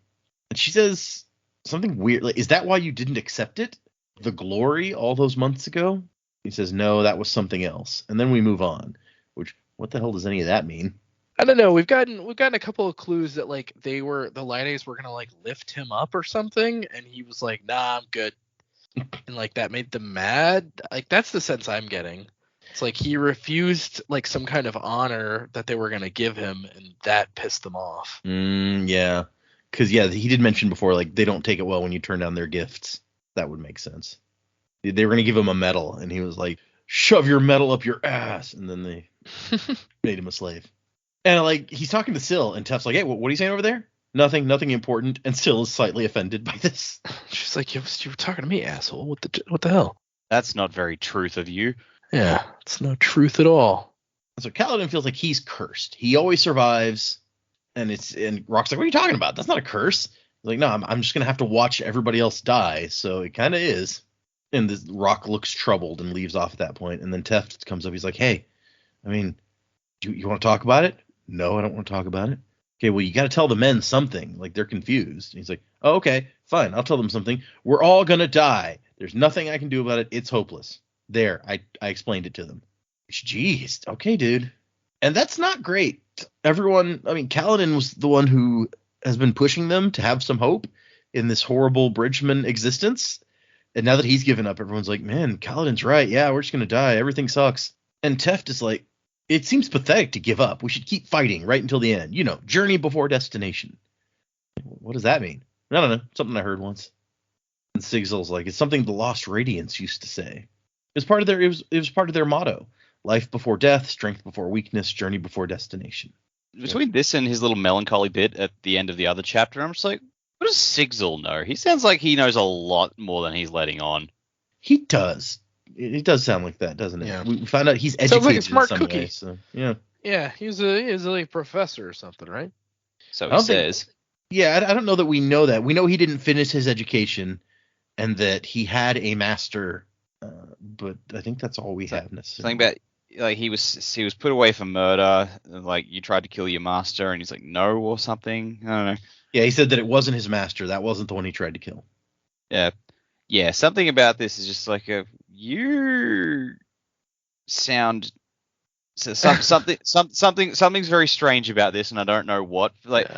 And she says something weird. Like, is that why you didn't accept it? The glory all those months ago? He says, no, that was something else. And then we move on. Which, what the hell does any of that mean? I don't know. We've gotten a couple of clues that like the Lynes were gonna like lift him up or something, and he was like, nah, I'm good. And like that made them mad. Like that's the sense I'm getting. It's like he refused like some kind of honor that they were gonna give him, and that pissed them off. Yeah. Because, yeah, he did mention before, like, they don't take it well when you turn down their gifts. That would make sense. They were going to give him a medal, and he was like, shove your medal up your ass. And then they made him a slave. And, like, he's talking to Syl, and Teft's like, hey, what are you saying over there? Nothing important. And Syl is slightly offended by this. She's like, you were talking to me, asshole. What the hell? That's not very truth of you. Yeah, it's no truth at all. So Kaladin feels like he's cursed. He always survives. And Rock's like, what are you talking about? That's not a curse. He's like, no, I'm just going to have to watch everybody else die. So it kind of is. And Rock looks troubled and leaves off at that point. And then Teft comes up. He's like, hey, I mean, you want to talk about it? No, I don't want to talk about it. Okay, well, you got to tell the men something. Like, they're confused. He's like, oh, okay, fine. I'll tell them something. We're all going to die. There's nothing I can do about it. It's hopeless. There, I explained it to them. Jeez. Okay, dude. And that's not great. Everyone, I mean, Kaladin was the one who has been pushing them to have some hope in this horrible Bridgeman existence. And now that he's given up, everyone's like, man, Kaladin's right. Yeah, we're just going to die. Everything sucks. And Teft is like, it seems pathetic to give up. We should keep fighting right until the end. You know, journey before destination. What does that mean? I don't know. Something I heard once. And Sigzil's like, it's something the Lost Radiants used to say. It was part of their motto. Life before death, strength before weakness, journey before destination. Between this and his little melancholy bit at the end of the other chapter, I'm just like, what does Sigzil know? He sounds like he knows a lot more than he's letting on. He does. It does sound like that, doesn't it? Yeah. We find out he's educated Sounds like a smart in some cookie. way, so, yeah. Yeah, he's a professor or something, right? So I he don't think- says. Yeah, I don't know that we know that. We know he didn't finish his education and that he had a master, but I think that's all we have necessarily. Something about like he was put away for murder, like you tried to kill your master, and he's like no or something. I don't know. Yeah, he said that it wasn't his master. That wasn't the one he tried to kill. Yeah. Something about this is just like you sound something's very strange about this, and I don't know what. Like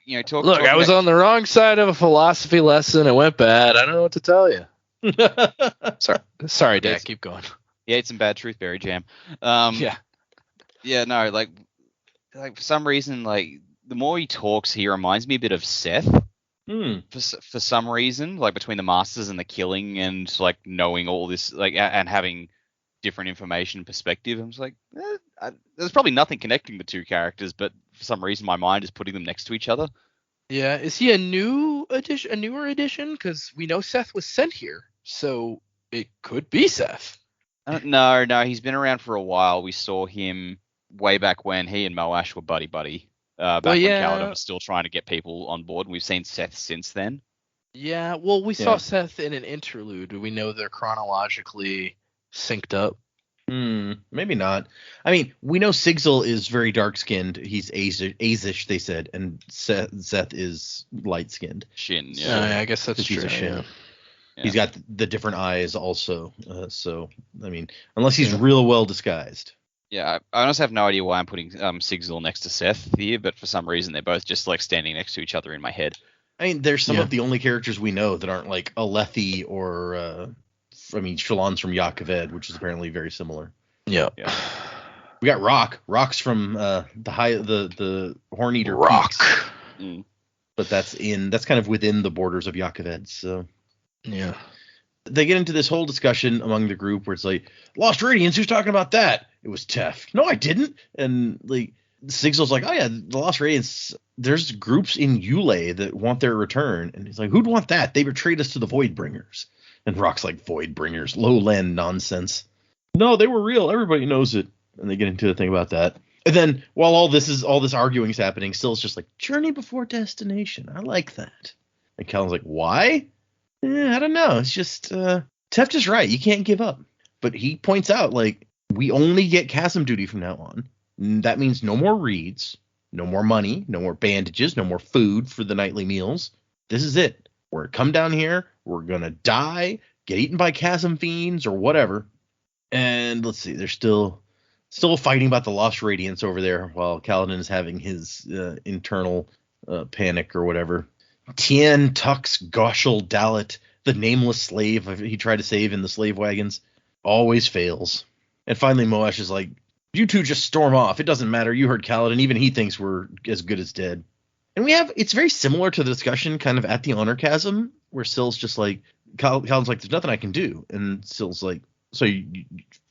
you know, Look, I was on the wrong side of a philosophy lesson. It went bad. I don't know what to tell you. Sorry, Dak. Yes. Keep going. He ate some bad truthberry jam. Yeah. Yeah, no, like for some reason, like the more he talks, he reminds me a bit of Seth. For some reason, like between the masters and the killing and like knowing all this, like and having different information perspective, I'm just like, there's probably nothing connecting the two characters, but for some reason my mind is putting them next to each other. Yeah. Is he a newer addition? Because we know Seth was sent here, so it could be Seth. No, he's been around for a while. We saw him way back when he and Moash were buddy. Back when Kaladin was still trying to get people on board. And we've seen Seth since then. Yeah, well, we saw Seth in an interlude. Do we know they're chronologically synced up? Maybe not. I mean, we know Sigzil is very dark-skinned. He's Azish, they said, and Seth is light-skinned. Shin, I guess that's true. He's a Shin. Yeah. He's got the different eyes also. So, I mean, unless he's real well disguised. Yeah, I honestly have no idea why I'm putting Sigzil next to Seth here, but for some reason they're both just like standing next to each other in my head. I mean, there's some of the only characters we know that aren't like Alethi or, Shallan's from Yak Kaved, which is apparently very similar. Yeah. We got Rock. Rock's from the Horn-Eater Rock. Peaks. But that's kind of within the borders of Yak Kaved, so. Yeah. They get into this whole discussion among the group where it's like, Lost Radiance, who's talking about that? It was Teft. No, I didn't. And like Sigzil's like, oh yeah, the Lost Radiance, there's groups in Yule that want their return. And he's like, who'd want that? They betrayed us to the Voidbringers. And Rock's like, Voidbringers, lowland nonsense. No, they were real. Everybody knows it. And they get into a thing about that. And then while all this arguing is happening, Sill's just like, journey before destination. I like that. And Kellen's like, why? I don't know. It's just Teft is right. You can't give up. But he points out, like, we only get chasm duty from now on. That means no more reeds, no more money, no more bandages, no more food for the nightly meals. This is it. We're gonna come down here. We're gonna die, get eaten by chasm fiends or whatever. And let's see, they're still fighting about the Lost Radiance over there while Kaladin is having his internal panic or whatever. Tien, Tux, Goshel, Dalit, the nameless slave he tried to save in the slave wagons, always fails. And finally Moash is like, you two just storm off. It doesn't matter. You heard Kaladin. Even he thinks we're as good as dead. And it's very similar to the discussion kind of at the Honor Chasm where Sill's just like, Kaladin's like, there's nothing I can do. And Sill's like, so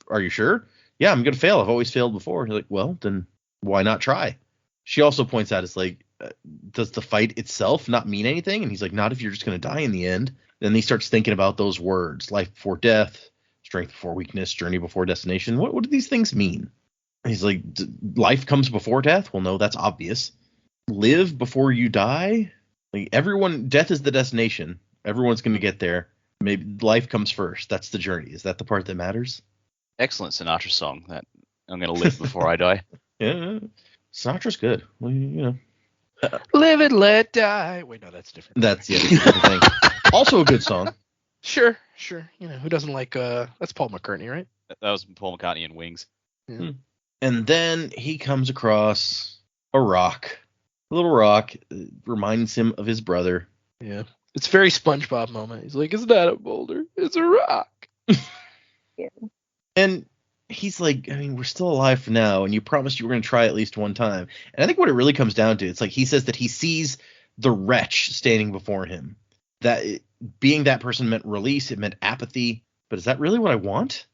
are you sure? Yeah, I'm going to fail. I've always failed before. He's like, well, then why not try? She also points out, it's like, does the fight itself not mean anything? And he's like, not if you're just going to die in the end. Then he starts thinking about those words, life before death, strength before weakness, journey before destination. What do these things mean? And he's like, life comes before death? Well, no, that's obvious. Live before you die? Like death is the destination. Everyone's going to get there. Maybe life comes first. That's the journey. Is that the part that matters? Excellent Sinatra song that I'm going to live before I die. Yeah. Sinatra's good. Well, Live and let die. Wait, no, that's different. That's a different thing. Also a good song. Sure. Who doesn't like that's Paul McCartney, right? That was Paul McCartney and Wings. Yeah. And then he comes across a rock. A little rock. Reminds him of his brother. Yeah. It's a very SpongeBob moment. He's like, it's not a boulder. It's a rock. Yeah. And he's like, I mean, we're still alive for now, and you promised you were going to try at least one time. And I think what it really comes down to, it's like he says that he sees the wretch standing before him. That being that person meant release, it meant apathy. But is that really what I want?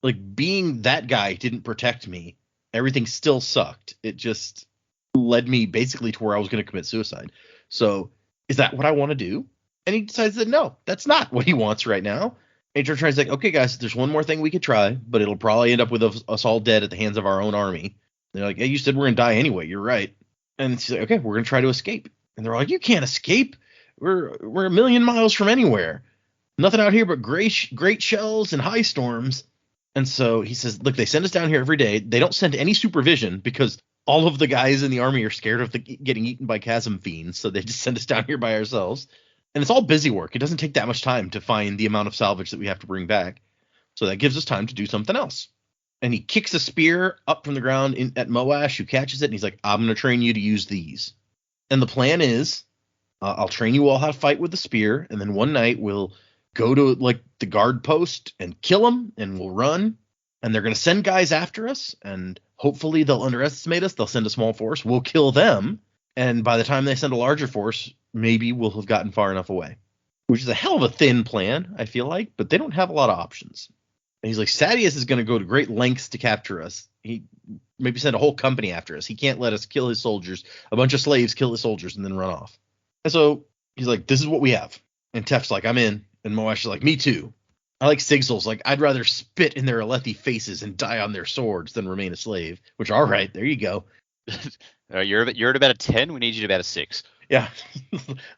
Like, being that guy didn't protect me. Everything still sucked. It just led me basically to where I was going to commit suicide. So is that what I want to do? And he decides that no, that's not what he wants right now. And George like, okay, guys, there's one more thing we could try, but it'll probably end up with us all dead at the hands of our own army. And they're like, hey, you said we're going to die anyway. You're right. And she's like, okay, we're going to try to escape. And they're like, you can't escape. We're a million miles from anywhere. Nothing out here but great shells and high storms. And so he says, look, they send us down here every day. They don't send any supervision because all of the guys in the army are scared of getting eaten by chasm fiends. So they just send us down here by ourselves. And it's all busy work. It doesn't take that much time to find the amount of salvage that we have to bring back. So that gives us time to do something else. And he kicks a spear up from the ground at Moash, who catches it. And he's like, I'm going to train you to use these. And the plan is, I'll train you all how to fight with the spear. And then one night we'll go to like the guard post and kill them, and we'll run. And they're going to send guys after us, and hopefully they'll underestimate us. They'll send a small force. We'll kill them. And by the time they send a larger force, maybe we'll have gotten far enough away. Which is a hell of a thin plan, I feel like, but they don't have a lot of options. And he's like, Sadeas is going to go to great lengths to capture us. He maybe send a whole company after us. He can't let us kill his soldiers, a bunch of slaves kill his soldiers, and then run off. And so he's like, this is what we have. And Tef's like, I'm in. And Moash is like, me too. I like Sigzil's like, I'd rather spit in their Alethi faces and die on their swords than remain a slave. Which, all right, there you go. You're at about a 10. We need you at about a 6. Yeah.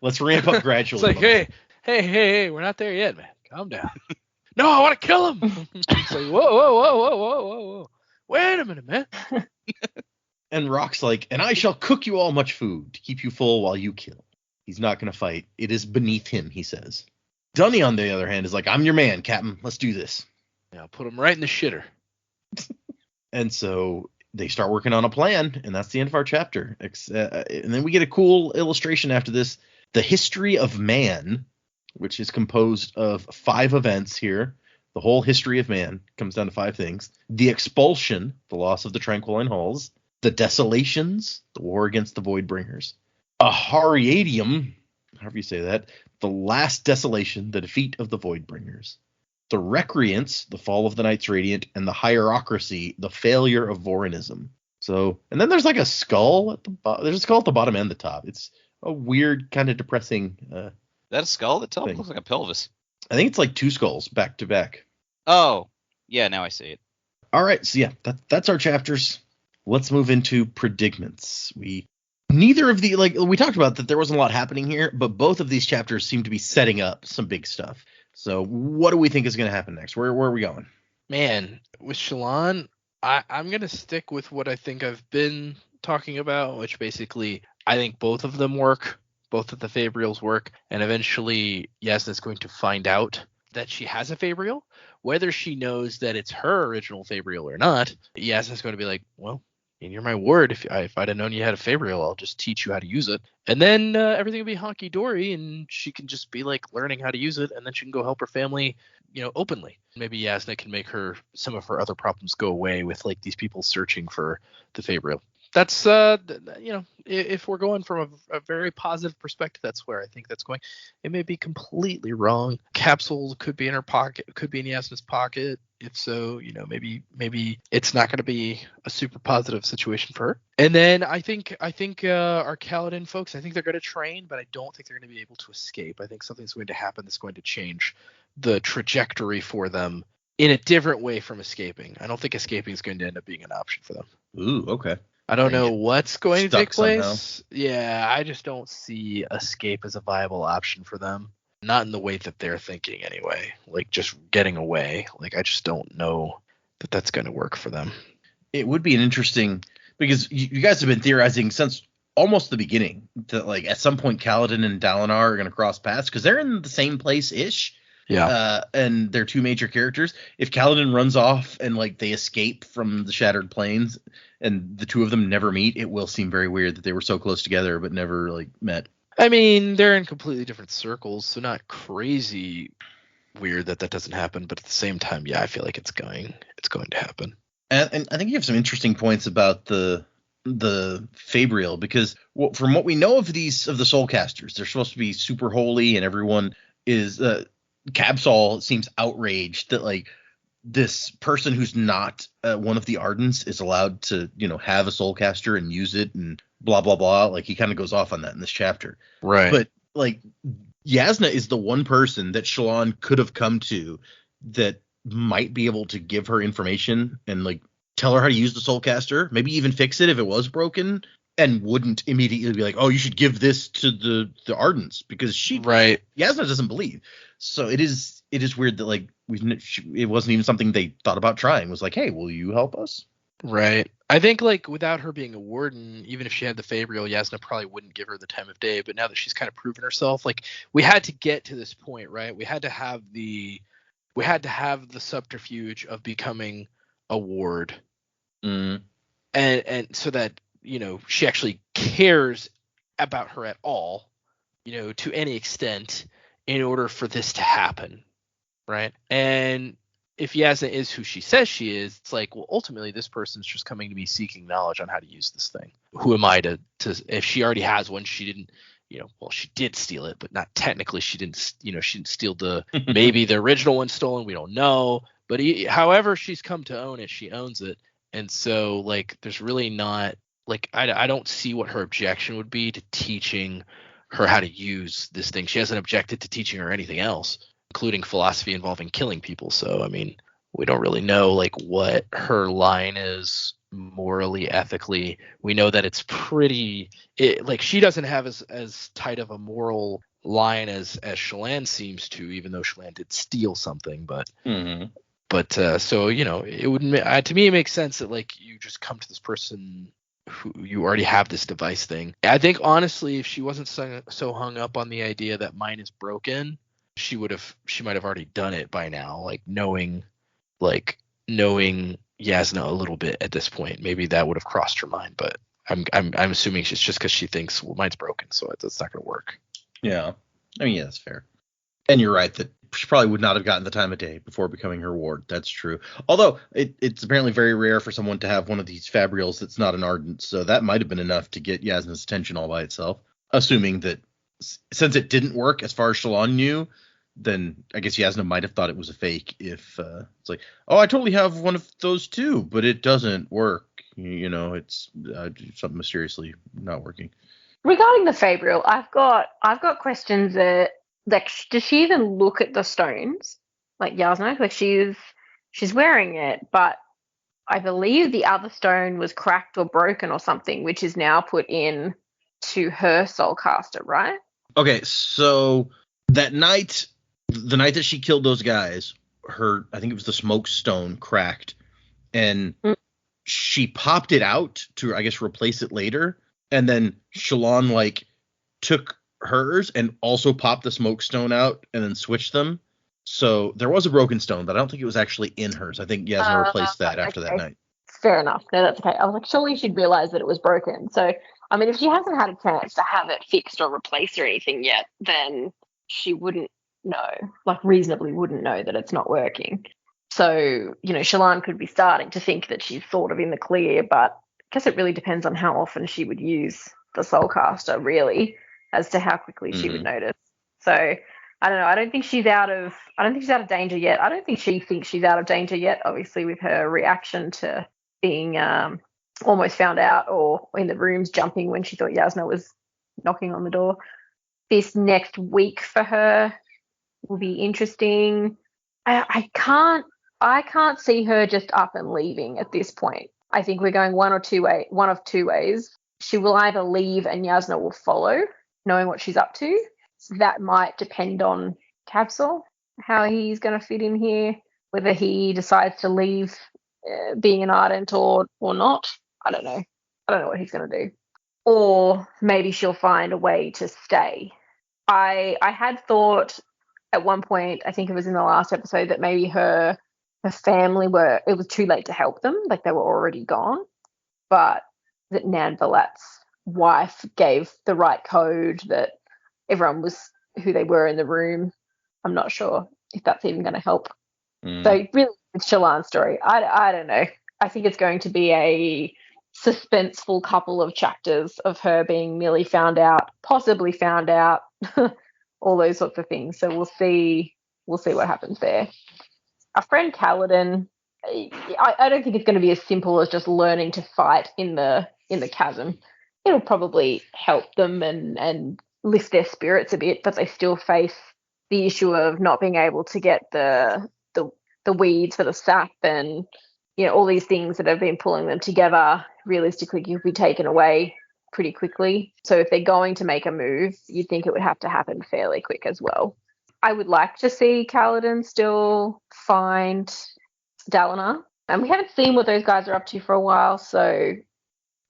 Let's ramp up gradually. It's like, hey, we're not there yet, man. Calm down. No, I want to kill him. It's like, whoa. Wait a minute, man. And Rock's like, and I shall cook you all much food to keep you full while you kill. He's not going to fight. It is beneath him, he says. Dunny, on the other hand, is like, I'm your man, Captain. Let's do this. Yeah, I'll put him right in the shitter. And so they start working on a plan, and that's the end of our chapter. And then we get a cool illustration after this. The history of man, which is composed of 5 events here. The whole history of man comes down to 5 things. The expulsion, the loss of the Tranquiline Halls. The desolations, the war against the Voidbringers. A Hariadium, however you say that, the last desolation, the defeat of the Voidbringers. The Recreants, the fall of the Knights Radiant, and the Hierocracy, the failure of Vorinism. So, and then there's like a skull at the bottom. There's a skull at the bottom and the top. It's a weird, kind of depressing. That a skull at the top? Thing. Looks like a pelvis. I think it's like 2 skulls back to back. Oh, yeah, now I see it. All right, so yeah, that's our chapters. Let's move into predicaments. Neither of the, like, we talked about that there wasn't a lot happening here, but both of these chapters seem to be setting up some big stuff. So what do we think is going to happen next? Where are we going? Man, with Shallan, I'm going to stick with what I think I've been talking about, which basically I think both of them work. Both of the Fabrials work. And eventually Yasna's going to find out that she has a Fabrial. Whether she knows that it's her original Fabrial or not, Yasna's going to be like, well, and you're my word. If I'd have known you had a Fabrial, I'll just teach you how to use it. And then everything will be honky-dory, and she can just be like learning how to use it, and then she can go help her family, openly. Maybe Yasna can make some of her other problems go away with like these people searching for the Fabrial. That's if we're going from a very positive perspective, that's where I think that's going. It may be completely wrong. Capsule could be in her pocket, could be in Yasna's pocket. If so, maybe it's not going to be a super positive situation for her. And then I think our Kaladin folks, I think they're going to train, but I don't think they're going to be able to escape. I think something's going to happen that's going to change the trajectory for them in a different way from escaping. I don't think escaping is going to end up being an option for them. Ooh, okay. I don't know what's going to take place. Somehow. Yeah, I just don't see escape as a viable option for them. Not in the way that they're thinking anyway. Like just getting away. Like I just don't know that that's going to work for them. It would be an interesting, because you guys have been theorizing since almost the beginning that like at some point Kaladin and Dalinar are going to cross paths because they're in the same place-ish. Yeah. And they're 2 major characters. If Kaladin runs off and like they escape from the Shattered Plains and the 2 of them never meet, it will seem very weird that they were so close together but never like met. I mean, they're in completely different circles, so not crazy weird that doesn't happen. But at the same time, yeah, I feel like it's going to happen. And I think you have some interesting points about the Fabrial, because from what we know of the Soulcasters, they're supposed to be super holy, and everyone is Kabsal seems outraged that like this person who's not one of the Ardents is allowed to have a Soulcaster and use it and blah blah blah. Like he kind of goes off on that in this chapter, right? But like Yasna is the one person that Shallan could have come to that might be able to give her information and like tell her how to use the Soulcaster, maybe even fix it if it was broken, and wouldn't immediately be like, oh, you should give this to the Ardents, because Yasna doesn't believe. So it is weird that like it wasn't even something they thought about trying. It was like, hey, will you help us? Right. I think like without her being a warden, even if she had the Fabrial, Yasna probably wouldn't give her the time of day. But now that she's kind of proven herself, like we had to get to this point, right? We had to have the subterfuge of becoming a ward, and so that she actually cares about her at all, to any extent, in order for this to happen. right? And if Yasna is who she says she is, it's like, well, ultimately this person's just coming to me seeking knowledge on how to use this thing. Who am I to if she already has one, she didn't, well, she did steal it, but not technically. She didn't steal maybe the original one stolen. We don't know. But however she's come to own it, she owns it. And so, like, there's really not, like, I don't see what her objection would be to teaching her how to use this thing. She hasn't objected to teaching her anything else, including philosophy involving killing people. So, I mean, we don't really know, like, what her line is morally, ethically. We know that it's pretty, like, she doesn't have as tight of a moral line as Shallan seems to, even though Shallan did steal something. But so, it wouldn't, to me, it makes sense that, like, you just come to this person who you already have this device thing. I think, honestly, if she wasn't so hung up on the idea that mine is broken, she might have already done it by now, like, knowing Yasna a little bit at this point. Maybe that would have crossed her mind, but I'm assuming it's just because she thinks, well, mine's broken, so that's not going to work. Yeah. I mean, yeah, that's fair. And you're right that she probably would not have gotten the time of day before becoming her ward. That's true. Although it's apparently very rare for someone to have one of these fabrials that's not an Ardent, so that might have been enough to get Yasna's attention all by itself. Assuming that since it didn't work as far as Shallan knew, then I guess Yasna might have thought it was a fake. If it's like, oh, I totally have one of those too, but it doesn't work. It's something mysteriously not working. Regarding the fabrial, I've got questions that, like, does she even look at the stones, like Yasna? Like, she's wearing it, but I believe the other stone was cracked or broken or something, which is now put in to her soulcaster, right? Okay, so that night, the night that she killed those guys, I think it was the smoke stone cracked, and she popped it out to, I guess, replace it later, and then Shallan, like, took hers and also popped the smoke stone out and then switched them. So there was a broken stone, but I don't think it was actually in hers. I think Yasna replaced that after that night. Fair enough. No, that's okay. I was like, surely she'd realize that it was broken. So, I mean, if she hasn't had a chance to have it fixed or replaced or anything yet, then she wouldn't know, like, reasonably wouldn't know that it's not working. So, Shallan could be starting to think that she's sort of in the clear, but I guess it really depends on how often she would use the soulcaster, really, as to how quickly she would notice. So I don't know. I don't think she's out of danger yet. I don't think she thinks she's out of danger yet, obviously, with her reaction to being almost found out, or in the rooms jumping when she thought Yasna was knocking on the door. This next week for her will be interesting. I can't see her just up and leaving at this point. I think we're going one of two ways. She will either leave and Yasna will follow, knowing what she's up to. So that might depend on Kabsal, how he's going to fit in here, whether he decides to leave being an Ardent or not. I don't know. I don't know what he's going to do. Or maybe she'll find a way to stay. I had thought at one point, I think it was in the last episode, that maybe her family it was too late to help them, like they were already gone, but that Nan Balat's wife gave the right code, that everyone was who they were in the room. I'm not sure if that's even going to help. So really, with Shallan's story, I don't know. I think it's going to be a suspenseful couple of chapters of her being nearly found out, possibly found out, all those sorts of things. So we'll see what happens there. Our friend Kaladin, I don't think it's going to be as simple as just learning to fight in the chasm. It'll probably help them and lift their spirits a bit, but they still face the issue of not being able to get the weeds for the sap, and all these things that have been pulling them together realistically could be taken away pretty quickly. So if they're going to make a move, you'd think it would have to happen fairly quick as well. I would like to see Kaladin still find Dalinar, and we haven't seen what those guys are up to for a while, so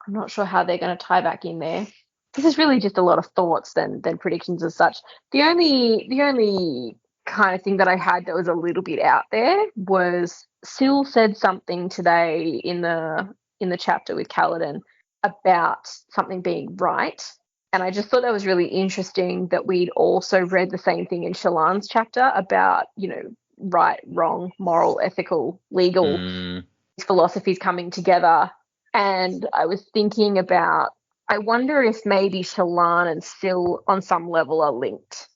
I'm not sure how they're going to tie back in there. This is really just a lot of thoughts than predictions as such. The only kind of thing that I had that was a little bit out there was Syl said something today in the chapter with Kaladin about something being right, and I just thought that was really interesting that we'd also read the same thing in Shallan's chapter about right, wrong, moral, ethical, legal philosophies coming together. And I was thinking about, I wonder if maybe Shallan and Syl on some level are linked,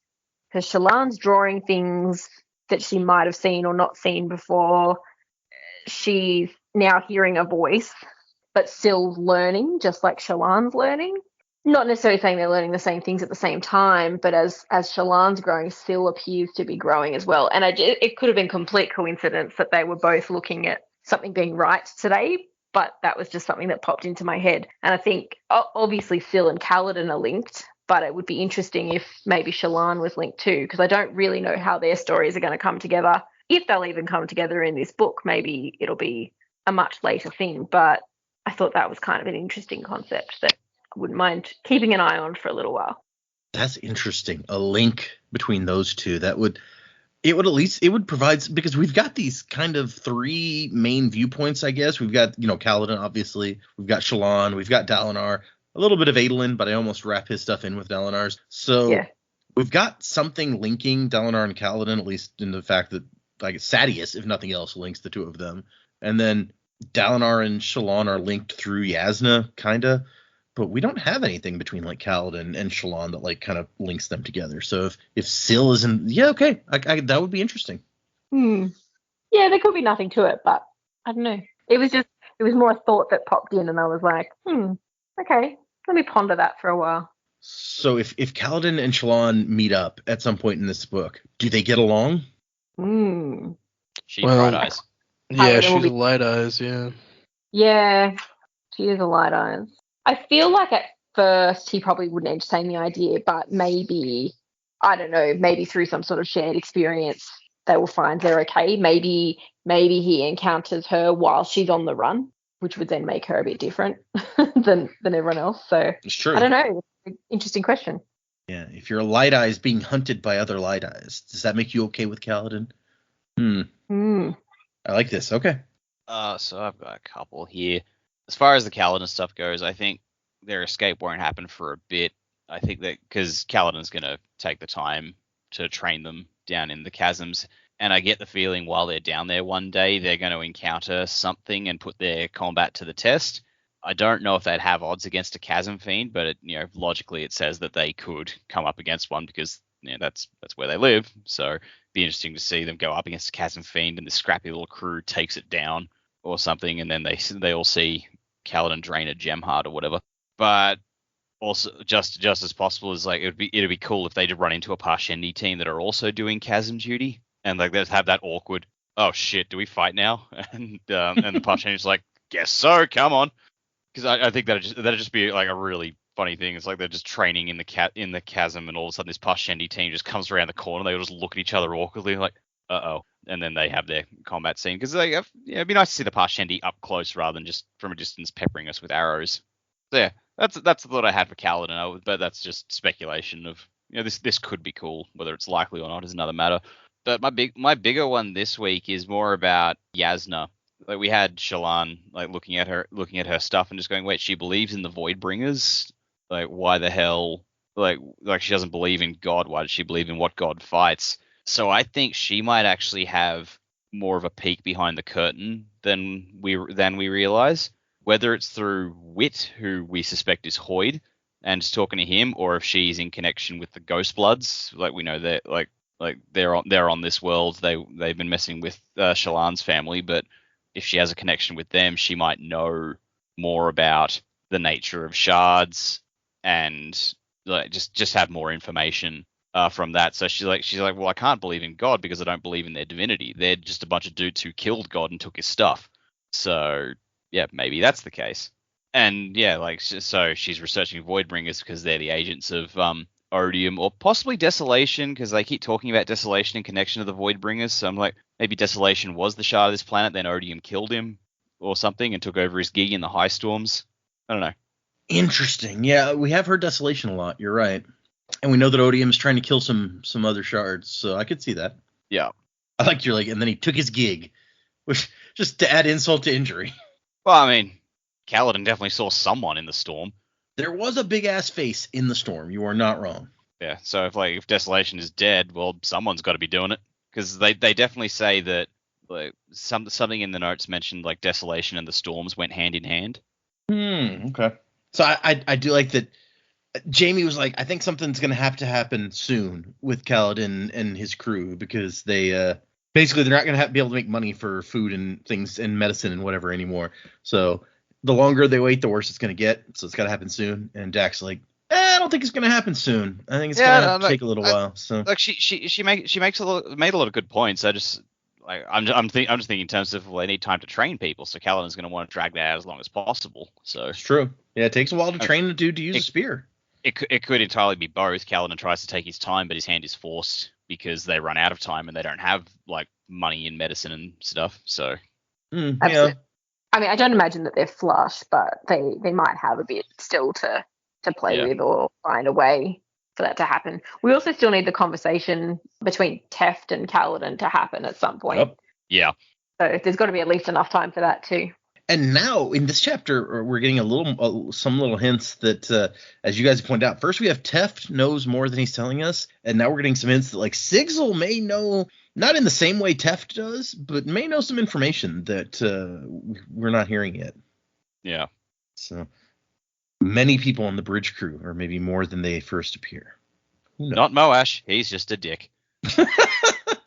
because Shallan's drawing things that she might have seen or not seen before. She's now hearing a voice, but Syl's learning just like Shallan's learning. Not necessarily saying they're learning the same things at the same time, but as Shallan's growing, Syl appears to be growing as well. And it could have been complete coincidence that they were both looking at something being right today, but that was just something that popped into my head. And I think obviously Syl and Kaladin are linked, but it would be interesting if maybe Shallan was linked too, because I don't really know how their stories are going to come together. If they'll even come together in this book, maybe it'll be a much later thing. But I thought that was kind of an interesting concept that I wouldn't mind keeping an eye on for a little while. That's interesting. A link between those two. It would provide, because we've got these kind of three main viewpoints, I guess. We've got, Kaladin, obviously. We've got Shallan. We've got Dalinar. A little bit of Adolin, but I almost wrap his stuff in with Dalinar's. So yeah. We've got something linking Dalinar and Kaladin, at least in the fact that, like, Sadeas, if nothing else, links the two of them. And then Dalinar and Shallan are linked through Yasna, kind of. But we don't have anything between, like, Kaladin and Shallan that, like, kind of links them together. So if Syl isn't, yeah, okay, that would be interesting. Yeah, there could be nothing to it, but I don't know. It was more a thought that popped in, and I was like, okay, let me ponder that for a while. So if Kaladin and Shallan meet up at some point in this book, do they get along? She's bright eyes. Yeah, she's light eyes, yeah. Yeah, she is a light eyes. I feel like at first he probably wouldn't entertain the idea, but maybe, I don't know, maybe through some sort of shared experience they will find they're okay. Maybe he encounters her while she's on the run, which would then make her a bit different than everyone else. So it's true. I don't know. Interesting question. Yeah, if you're a light eyes being hunted by other light eyes, does that make you okay with Kaladin? I like this. Okay. So I've got a couple here. As far as the Kaladin stuff goes, I think their escape won't happen for a bit. I think that because Kaladin's going to take the time to train them down in the chasms. And I get the feeling while they're down there one day, they're going to encounter something and put their combat to the test. I don't know if they'd have odds against a chasm fiend, but logically it says that they could come up against one because that's where they live. So it'd be interesting to see them go up against a chasm fiend and the scrappy little crew takes it down or something, and then they all see Kaladin drain a gem heart or whatever. But also just as possible is like it'd be cool if they did run into a Parshendi team that are also doing chasm duty, and like they'd have that awkward, oh shit, do we fight now? And the Parshendi's like, guess so, come on. Because I think that'd just be like a really funny thing. It's like they're just training in the chasm, and all of a sudden this Parshendi team just comes around the corner. They all just look at each other awkwardly, like, uh-oh. And then they have their combat scene. Because it'd be nice to see the Parshendi up close rather than just from a distance peppering us with arrows. So yeah, that's the thought I had for Kaladin, but that's just speculation of this could be cool. Whether it's likely or not is another matter. But my bigger one this week is more about Yasna. Like we had Shallan like looking at her stuff and just going, wait, she believes in the Voidbringers? Like why the hell? Like she doesn't believe in God. Why does she believe in what God fights? So I think she might actually have more of a peek behind the curtain than we realize. Whether it's through Wit, who we suspect is Hoid, and just talking to him, or if she's in connection with the Ghost Bloods. Like we know that like they're on this world. They've been messing with Shallan's family, but if she has a connection with them, she might know more about the nature of shards and like just have more information from that. So she's like, well, I can't believe in God because I don't believe in their divinity. They're just a bunch of dudes who killed God and took his stuff. So yeah, maybe that's the case. And yeah, like so she's researching Voidbringers because they're the agents of Odium or possibly Desolation, because they keep talking about Desolation in connection to the Voidbringers. So I'm like, maybe Desolation was the shard of this planet, then Odium killed him or something and took over his gig in the High Storms. I don't know. Interesting. Yeah, we have heard Desolation a lot. You're right. And we know that Odium's trying to kill some other shards, so I could see that. Yeah. I like you're like, and then he took his gig, which just to add insult to injury. Well, I mean, Kaladin definitely saw someone in the storm. There was a big ass face in the storm. You are not wrong. Yeah, so if Desolation is dead, well, someone's got to be doing it. because they definitely say that like something in the notes mentioned like desolation and the storms went hand in hand. Okay. So I do like that. Jamie was like, I think something's gonna have to happen soon with Kaladin and his crew, because they basically they're not gonna be able to make money for food and things and medicine and whatever anymore. So the longer they wait, the worse it's gonna get. So it's gotta happen soon. And Jack's like, I don't think it's gonna happen soon. I think it's gonna have to take a little while. So like she made a lot of good points. I'm just thinking in terms of, well, they need time to train people, so Kaladin's going to want to drag that out as long as possible. So it's true. Yeah, it takes a while to train a dude to use a spear. It could entirely be both. Kaladin tries to take his time, but his hand is forced because they run out of time and they don't have like money in medicine and stuff. So Absolutely. I mean, I don't imagine that they're flush, but they might have a bit still to play with or find a way for that to happen. We also still need the conversation between Teft and Kaladin to happen at some point. Yep. Yeah. So there's got to be at least enough time for that too. And now in this chapter, we're getting some little hints that, as you guys pointed out, first we have Teft knows more than he's telling us, and now we're getting some hints that like Sigil may know, not in the same way Teft does, but may know some information that we're not hearing yet. Yeah. So many people on the bridge crew, or maybe more than they first appear. Not Moash. He's just a dick.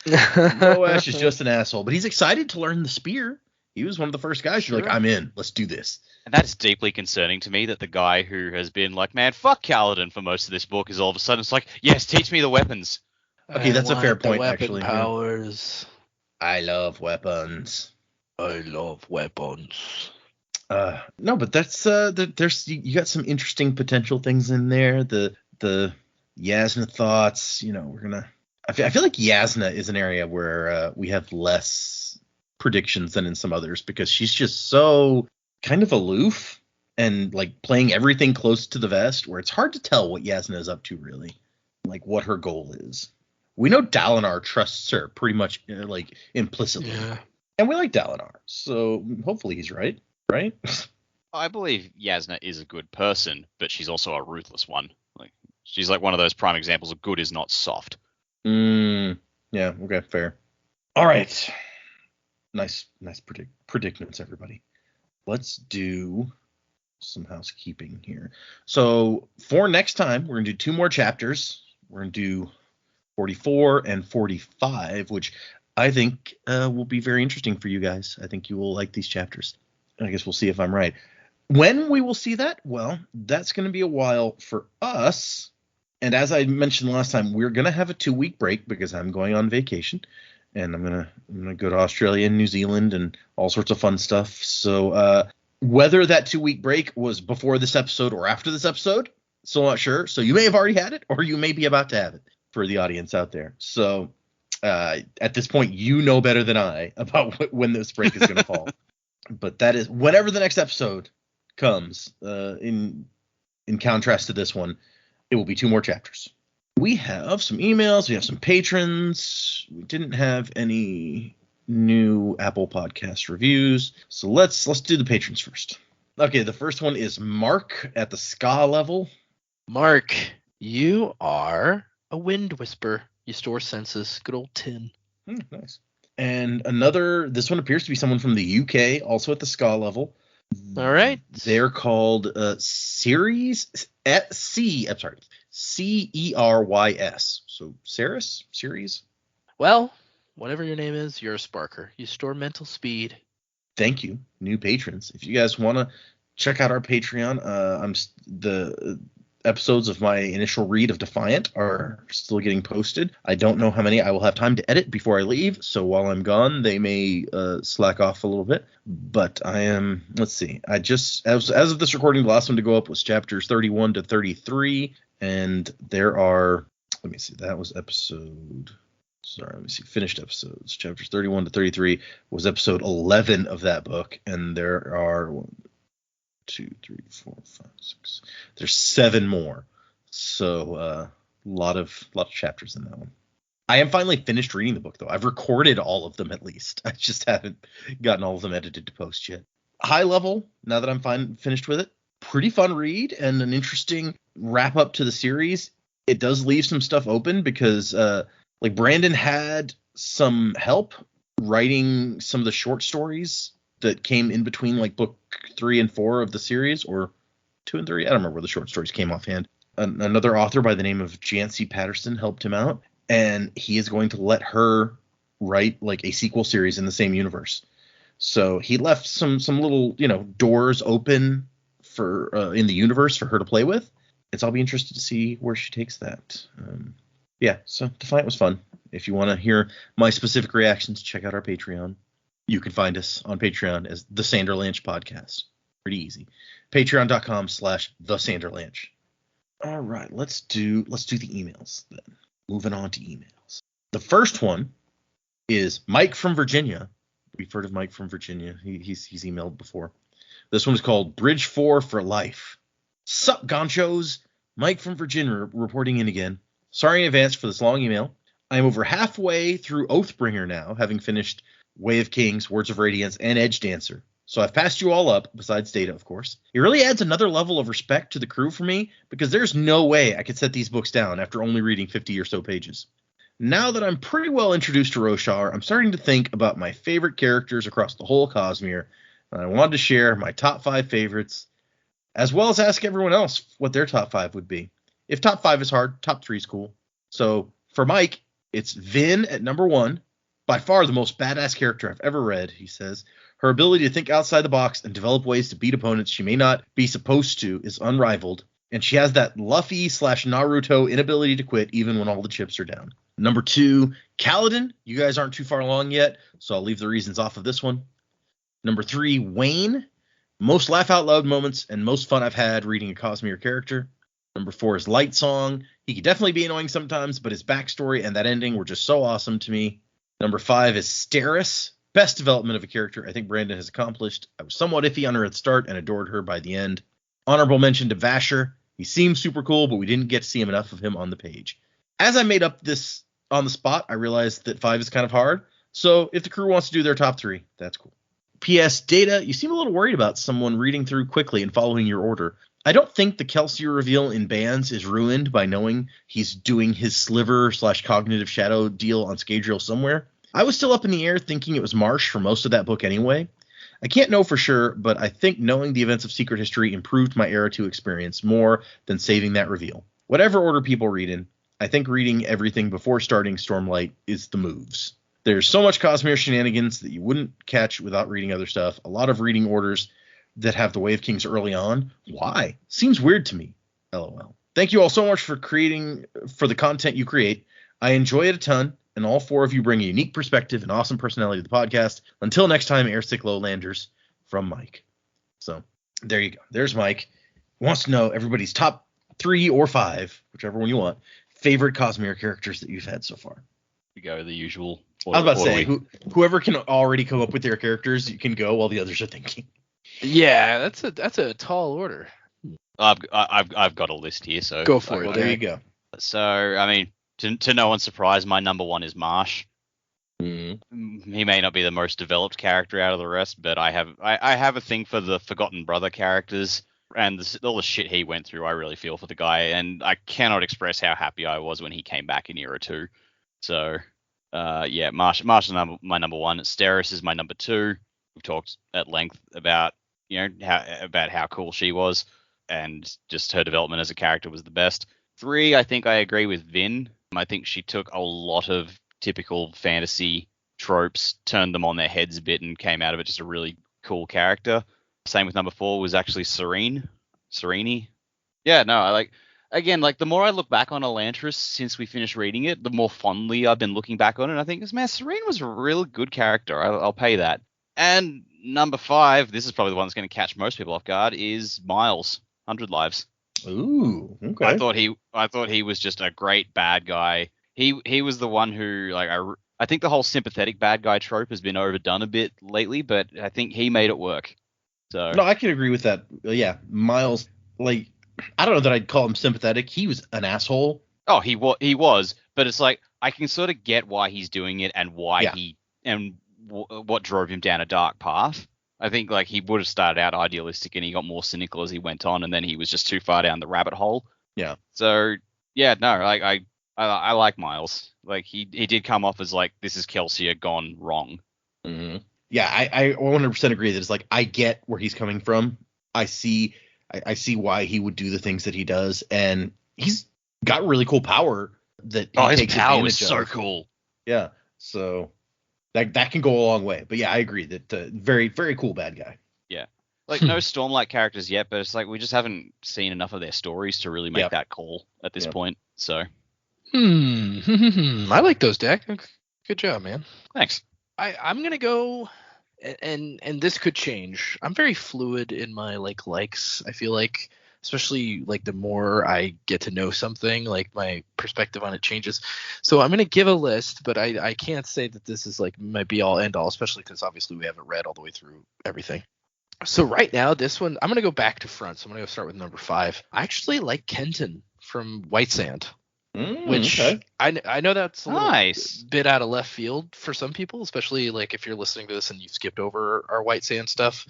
Moash is just an asshole, but he's excited to learn the spear. He was one of the first guys who's like, I'm in. Let's do this. And that's deeply concerning to me, that the guy who has been like, man, fuck Kaladin for most of this book is all of a sudden it's like, yes, teach me the weapons. Okay, that's a fair point, actually. Powers. I love weapons. I love weapons. No, but that's there's you got some interesting potential things in there. The Yasna thoughts, we're gonna. I feel like Yasna is an area where we have less predictions than in some others, because she's just so kind of aloof and like playing everything close to the vest, where it's hard to tell what Yasna is up to really, like what her goal is. We know Dalinar trusts her pretty much like implicitly, and we like Dalinar, so hopefully he's right. I believe Yasna is a good person, but she's also a ruthless one. Like she's like one of those prime examples of good is not soft. Yeah. Okay. Fair. All right. Nice predicaments, everybody. Let's do some housekeeping here. So for next time, we're gonna do 2 more chapters. We're gonna do 44 and 45, which I think will be very interesting for you guys. I think you will like these chapters. I guess we'll see if I'm right. When we will see that, well, that's going to be a while for us. And as I mentioned last time, we're going to have a 2-week break because I'm going on vacation, and I'm gonna go to Australia and New Zealand and all sorts of fun stuff. So whether that 2-week break was before this episode or after this episode, still not sure. So you may have already had it, or you may be about to have it for the audience out there. So at this point, you know better than I about when this break is going to fall. But that is whenever the next episode comes. In contrast to this one, it will be 2 more chapters. We have some emails. We have some patrons. We didn't have any new Apple Podcast reviews, so let's do the patrons first. Okay, the first one is Mark at the ska level. Mark, you are a wind whisper. You store senses. Good old tin. Nice. And this one appears to be someone from the UK, also at the ska level. All right. They're called Ceres. Cerys. So Ceres. Well, whatever your name is, you're a sparker. You store mental speed. Thank you, new patrons. If you guys want to check out our Patreon, the episodes of my initial read of Defiant are still getting posted. I don't know how many I will have time to edit before I leave, so while I'm gone, they may slack off a little bit. But I am, let's see, I just, as of this recording, the last one to go up was chapters 31 to 33, and there are, let me see, that was finished episodes. Chapters 31 to 33 was episode 11 of that book, and there are 1, 2, 3, 4, 5, 6. There's 7 more. So a lot of chapters in that one. I am finally finished reading the book, though. I've recorded all of them at least. I just haven't gotten all of them edited to post yet. High level, now that I'm finished with it, pretty fun read and an interesting wrap up to the series. It does leave some stuff open because like Brandon had some help writing some of the short stories that came in between like book 3 and 4 of the series, or 2 and 3. I don't remember where the short stories came offhand. Another author by the name of Jancy Patterson helped him out, and he is going to let her write like a sequel series in the same universe. So he left some little, doors open for in the universe for her to play with. I'll be interested to see where she takes that. So Defiant was fun. If you want to hear my specific reactions, check out our Patreon. You can find us on Patreon as The Sanderlanche Podcast. Pretty easy. Patreon.com/TheSanderlanche. All right, let's do the emails then. Moving on to emails. The first one is Mike from Virginia. We've heard of Mike from Virginia. He's emailed before. This one is called Bridge 4 for Life. Sup, Gonchos? Mike from Virginia reporting in again. Sorry in advance for this long email. I am over halfway through Oathbringer now, having finished Way of Kings, Words of Radiance, and Edge Dancer. So I've passed you all up, besides Data, of course. It really adds another level of respect to the crew for me, because there's no way I could set these books down after only reading 50 or so pages. Now that I'm pretty well introduced to Roshar, I'm starting to think about my favorite characters across the whole Cosmere, and I wanted to share my top 5 favorites, as well as ask everyone else what their top 5 would be. If top 5 is hard, top 3 is cool. So for Mike, it's Vin at number 1. By far the most badass character I've ever read, he says. Her ability to think outside the box and develop ways to beat opponents she may not be supposed to is unrivaled, and she has that Luffy/Naruto inability to quit even when all the chips are down. Number 2, Kaladin. You guys aren't too far along yet, so I'll leave the reasons off of this one. Number 3, Wayne. Most laugh out loud moments and most fun I've had reading a Cosmere character. Number 4 is Lightsong. He could definitely be annoying sometimes, but his backstory and that ending were just so awesome to me. Number 5 is Steris. Best development of a character I think Brandon has accomplished. I was somewhat iffy on her at the start and adored her by the end. Honorable mention to Vasher. He seems super cool, but we didn't get to see enough of him on the page. As I made up this on the spot, I realized that 5 is kind of hard. So if the crew wants to do their top 3, that's cool. P.S. Data, you seem a little worried about someone reading through quickly and following your order. I don't think the Kelsier reveal in Bands is ruined by knowing he's doing his sliver/cognitive shadow deal on Scadrial somewhere. I was still up in the air thinking it was Marsh for most of that book anyway. I can't know for sure, but I think knowing the events of Secret History improved my Era 2 experience more than saving that reveal. Whatever order people read in, I think reading everything before starting Stormlight is the moves. There's so much Cosmere shenanigans that you wouldn't catch without reading other stuff. A lot of reading orders that have the Way of Kings early on. Why? Seems weird to me. LOL. Thank you all so much for the content you create. I enjoy it a ton, and all 4 of you bring a unique perspective and awesome personality to the podcast. Until next time, Airsick Lowlanders, from Mike. So there you go. There's Mike. Wants to know everybody's top 3 or 5, whichever one you want, favorite Cosmere characters that you've had so far. We go the usual. I was about to say, whoever can already come up with their characters, you can go while the others are thinking. Yeah, that's a tall order. I've got a list here, so go for it. Well, there you go. So I mean, to no one's surprise, my number 1 is Marsh. Mm-hmm. He may not be the most developed character out of the rest, but I have a thing for the Forgotten Brother characters, and all the shit he went through. I really feel for the guy, and I cannot express how happy I was when he came back in Era 2. So Marsh is my number 1. Steris is my number 2. We've talked at length about how cool she was, and just her development as a character was the best. 3, I think I agree with Vin. I think she took a lot of typical fantasy tropes, turned them on their heads a bit, and came out of it just a really cool character. Same with number 4 was actually Serene. Yeah, no, the more I look back on Elantris since we finished reading it, the more fondly I've been looking back on it. I think, man, Serene was a really good character. I'll pay that. And number 5, this is probably the one that's going to catch most people off guard, is Miles, 100 Lives. Ooh, okay. I thought he was just a great bad guy. He was the one who, I think the whole sympathetic bad guy trope has been overdone a bit lately, but I think he made it work. So no, I can agree with that. Yeah, Miles, I don't know that I'd call him sympathetic. He was an asshole. Oh, he was, but it's like I can sort of get why he's doing it and why what drove him down a dark path. I think he would have started out idealistic and he got more cynical as he went on, and then he was just too far down the rabbit hole. Yeah. So yeah, no, I I like Miles. Like he did come off as like, this is Kelsier gone wrong. Mm-hmm. Yeah, I 100% agree that it's like, I get where he's coming from. I see why he would do the things that he does, and he's got really cool power that he His takes power is advantage so of. cool. Yeah, so that can go a long way. But yeah, I agree that very, very cool bad guy. Yeah. Like, no Stormlight characters yet, but it's like we just haven't seen enough of their stories to really make that call at this point. So. I like those, Dak. Good job, man. Thanks. I'm gonna go, and this could change. I'm very fluid in my likes. I feel like, especially like the more I get to know something, like my perspective on it changes. So I'm gonna give a list, but I can't say that this is like my be all end all, especially because obviously we haven't read all the way through everything. So right now, this one, I'm gonna go back to front. So I'm gonna go start with number 5. I actually like Kenton from White Sand. Which okay. I know that's a little Nice. bit out of left field for some people, especially like if you're listening to this and you skipped over our White Sand stuff.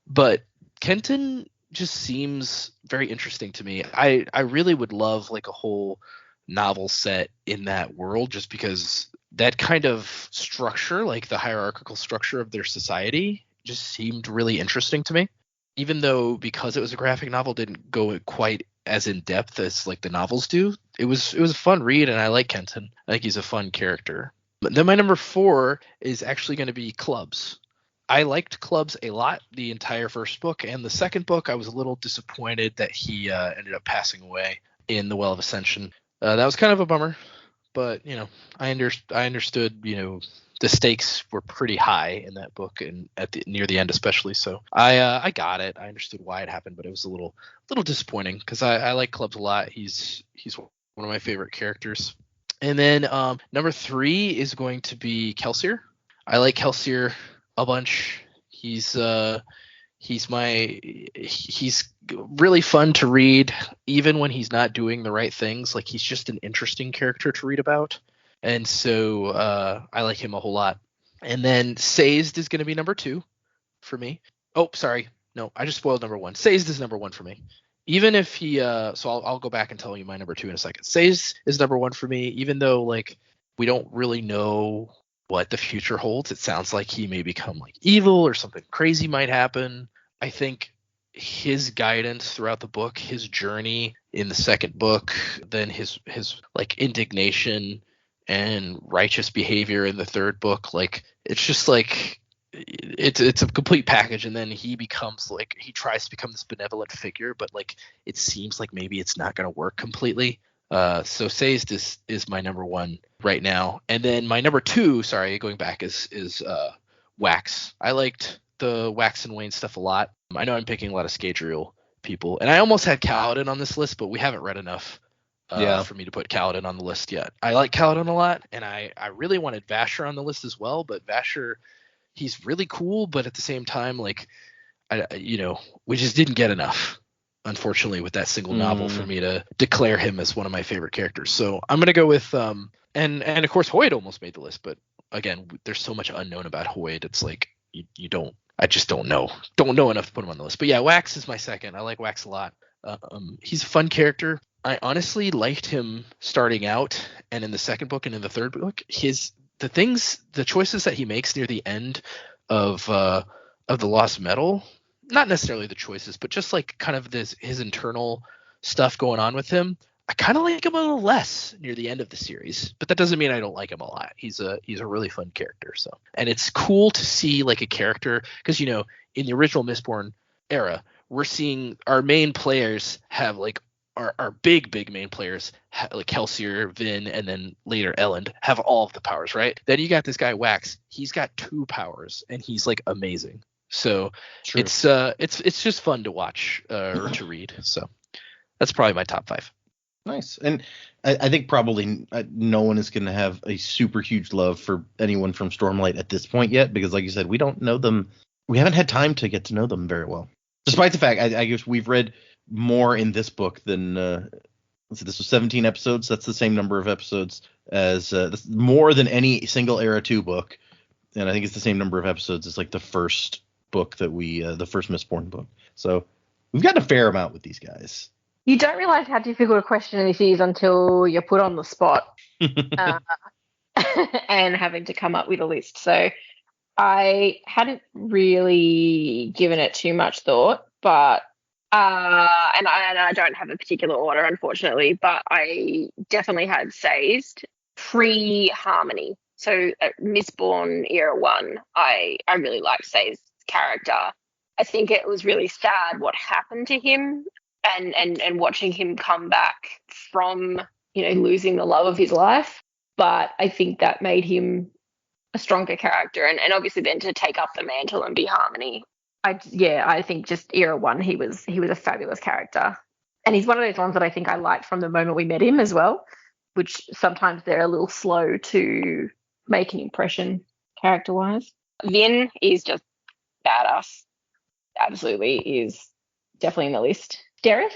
But Kenton just seems very interesting to me. I really would love like a whole novel set in that world, just because that kind of structure, like the hierarchical structure of their society, just seemed really interesting to me. Even though, because it was a graphic novel, didn't go quite as in depth as like the novels do. It was a fun read, and I like Kenton. I think he's a fun character. But then my number 4 is actually going to be Clubs. I liked Clubs a lot, the entire first book, and the second book I was a little disappointed that he ended up passing away in the Well of Ascension. That was kind of a bummer, but I understood the stakes were pretty high in that book, and near the end especially. So I got it. I understood why it happened, but it was a little disappointing because I like Clubs a lot. He's one of my favorite characters. And then number 3 is going to be Kelsier. I like Kelsier a bunch. He's really fun to read, even when he's not doing the right things. Like, he's just an interesting character to read about. And so I like him a whole lot. And then Sazed is going to be number 2 for me. Oh, sorry. No, I just spoiled number 1. Sazed is number 1 for me. Even if he so I'll go back and tell you my number 2 in a second. Sazed is number 1 for me, even though like we don't really know what the future holds. It sounds like he may become like evil, or something crazy might happen. I think his guidance throughout the book, his journey in the second book, then his like indignation and righteous behavior in the third book, like it's just like it's a complete package. And then he becomes like, he tries to become this benevolent figure, but like it seems like maybe it's not going to work completely. So Sazed is my number 1 right now. And then my number 2, sorry, going back, is Wax. I liked the Wax and Wayne stuff a lot. I know I'm picking a lot of Scadrial people, and I almost had Kaladin on this list, but we haven't read enough for me to put Kaladin on the list yet. I like Kaladin a lot, and I really wanted Vasher on the list as well, but Vasher, he's really cool, but at the same time, like, we just didn't get enough, unfortunately, with that single novel for me to declare him as one of my favorite characters. So I'm gonna go with and of course Hoid almost made the list, but again, there's so much unknown about Hoid. It's like I just don't know enough to put him on the list. But yeah, Wax is my second. I like Wax a lot. He's a fun character. I honestly liked him starting out, and in the second book and in the third book, the choices that he makes near the end of the Lost Metal, not necessarily the choices, but just like kind of his internal stuff going on with him. I kind of like him a little less near the end of the series, but that doesn't mean I don't like him a lot. He's a really fun character. So, and it's cool to see like a character, because in the original Mistborn era, we're seeing our main players have like our big main players, like Kelsier, Vin, and then later Elend, have all of the powers, right? Then you got this guy Wax. He's got 2 powers, and he's like amazing. So True. it's just fun to watch or to read. So that's probably my top 5. Nice. And I think probably no one is going to have a super huge love for anyone from Stormlight at this point yet, because like you said, we don't know them. We haven't had time to get to know them very well. Despite the fact, I guess we've read more in this book than this was 17 episodes. That's the same number of episodes as more than any single Era 2 book. And I think it's the same number of episodes as like the first book that the first Mistborn book. So we've gotten a fair amount with these guys. You don't realize how difficult a question this is until you're put on the spot and having to come up with a list. So I hadn't really given it too much thought, but and I don't have a particular order, unfortunately, but I definitely had Sazed pre-Harmony. So at Mistborn Era 1, I really liked Sazed's character. I think it was really sad what happened to him and watching him come back from, losing the love of his life. But I think that made him a stronger character, and obviously then to take up the mantle and be Harmony. I think just Era 1, he was a fabulous character. And he's one of those ones that I think I liked from the moment we met him as well, which sometimes they're a little slow to make an impression character-wise. Vin is just badass. Absolutely is definitely in the list. Steris,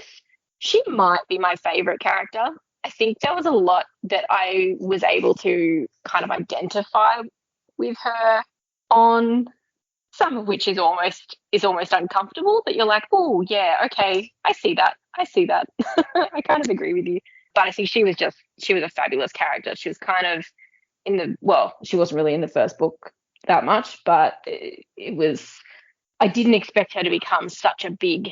she might be my favorite character. I think there was a lot that I was able to kind of identify with her on, some of which is almost uncomfortable, but you're like, oh yeah, okay, I see that. I kind of agree with you. But I think she was a fabulous character. She was kind of she wasn't really in the first book that much, but it was, I didn't expect her to become such a big,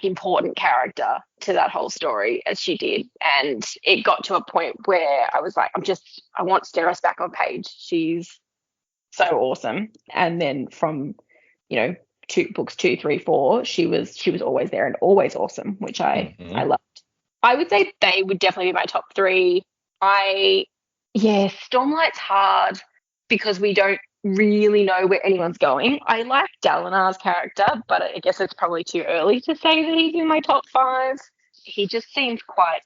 important character to that whole story as she did. And it got to a point where I was like, I want Steris back on page. She's so awesome. And then from, books 2, 3, 4, she was always there and always awesome, which I loved. I would say they would definitely be my top 3. Stormlight's hard because we don't really know where anyone's going. I like Dalinar's character, but I guess it's probably too early to say that he's in my top 5. He just seems quite,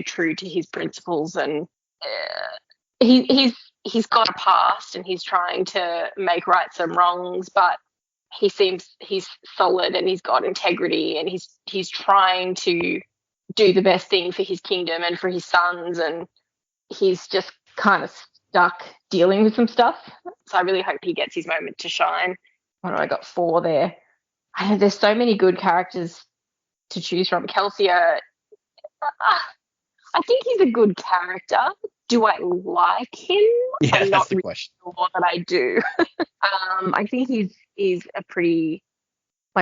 true to his principles, and he's got a past and he's trying to make right some wrongs, but he's solid and he's got integrity, and he's trying to do the best thing for his kingdom and for his sons, and he's just kind of stuck dealing with some stuff. So I really hope he gets his moment to shine. I got 4 there. There's so many good characters to choose from. Kelsier, I think he's a good character. Do I like him? Yeah, I'm that's not the really question. sure that I do. I think he's a pretty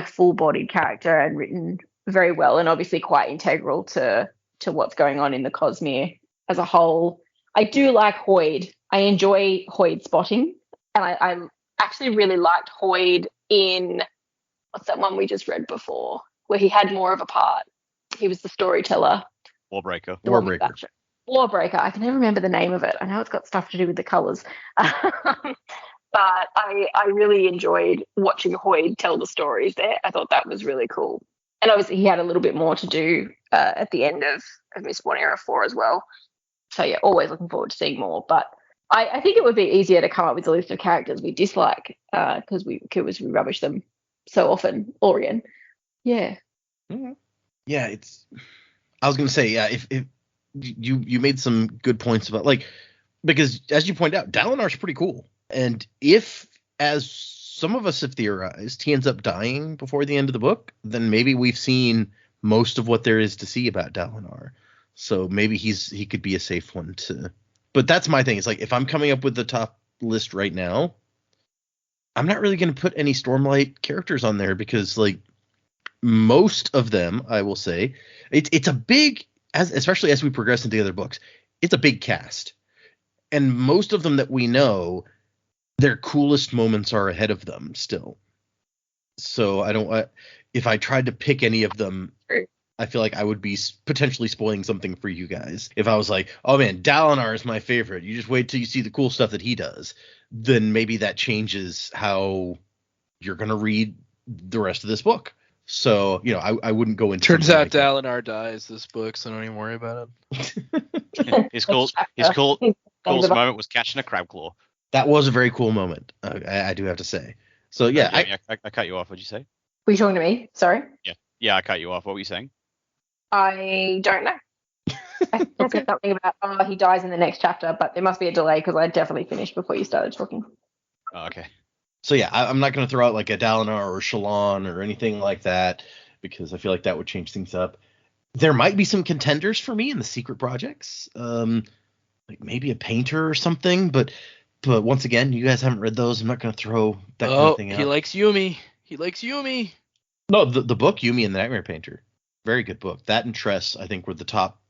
full-bodied character and written very well, and obviously quite integral to what's going on in the Cosmere as a whole. I do like Hoyd. I enjoy Hoyd spotting, and I actually really liked Hoyd in, what's that one we just read before, where he had more of a part. He was the storyteller. Warbreaker. Warbreaker. I can never remember the name of it. I know it's got stuff to do with the colours. But I really enjoyed watching Hoyd tell the stories there. I thought that was really cool. And obviously he had a little bit more to do at the end of Mistborn Era 4 as well. So yeah, always looking forward to seeing more. But I think it would be easier to come up with a list of characters we dislike because we rubbish them so often. Orion. Yeah. Mm-hmm. Yeah, I was going to say, yeah, if you made some good points about, because as you point out, Dalinar's pretty cool. And if, as some of us have theorized, he ends up dying before the end of the book, then maybe we've seen most of what there is to see about Dalinar. So maybe he could be a safe one to. But that's my thing. It's if I'm coming up with the top list right now, I'm not really going to put any Stormlight characters on there because most of them, I will say, it's a big, especially as we progress into the other books, it's a big cast. And most of them that we know, their coolest moments are ahead of them still. So if I tried to pick any of them, I feel like I would be potentially spoiling something for you guys. If I was like, oh man, Dalinar is my favorite, you just wait till you see the cool stuff that he does, then maybe that changes how you're going to read the rest of this book. So, I wouldn't go into. Turns out Dalinar dies this book, so don't even worry about it. His coolest moment was catching a crab claw. That was a very cool moment, I do have to say. So yeah, I cut you off. What'd you say? Were you talking to me? Sorry. Yeah, I cut you off. What were you saying? I don't know. I said something about he dies in the next chapter, but there must be a delay because I definitely finished before you started talking. Oh, okay. So yeah, I'm not going to throw out a Dalinar or Shallan or anything like that because I feel like that would change things up. There might be some contenders for me in the secret projects, like maybe a painter or something. But once again, you guys haven't read those. I'm not going to throw that kind of thing out. He likes Yumi. He likes Yumi. No, the book Yumi and the Nightmare Painter, very good book. That and Tress, I think, were the top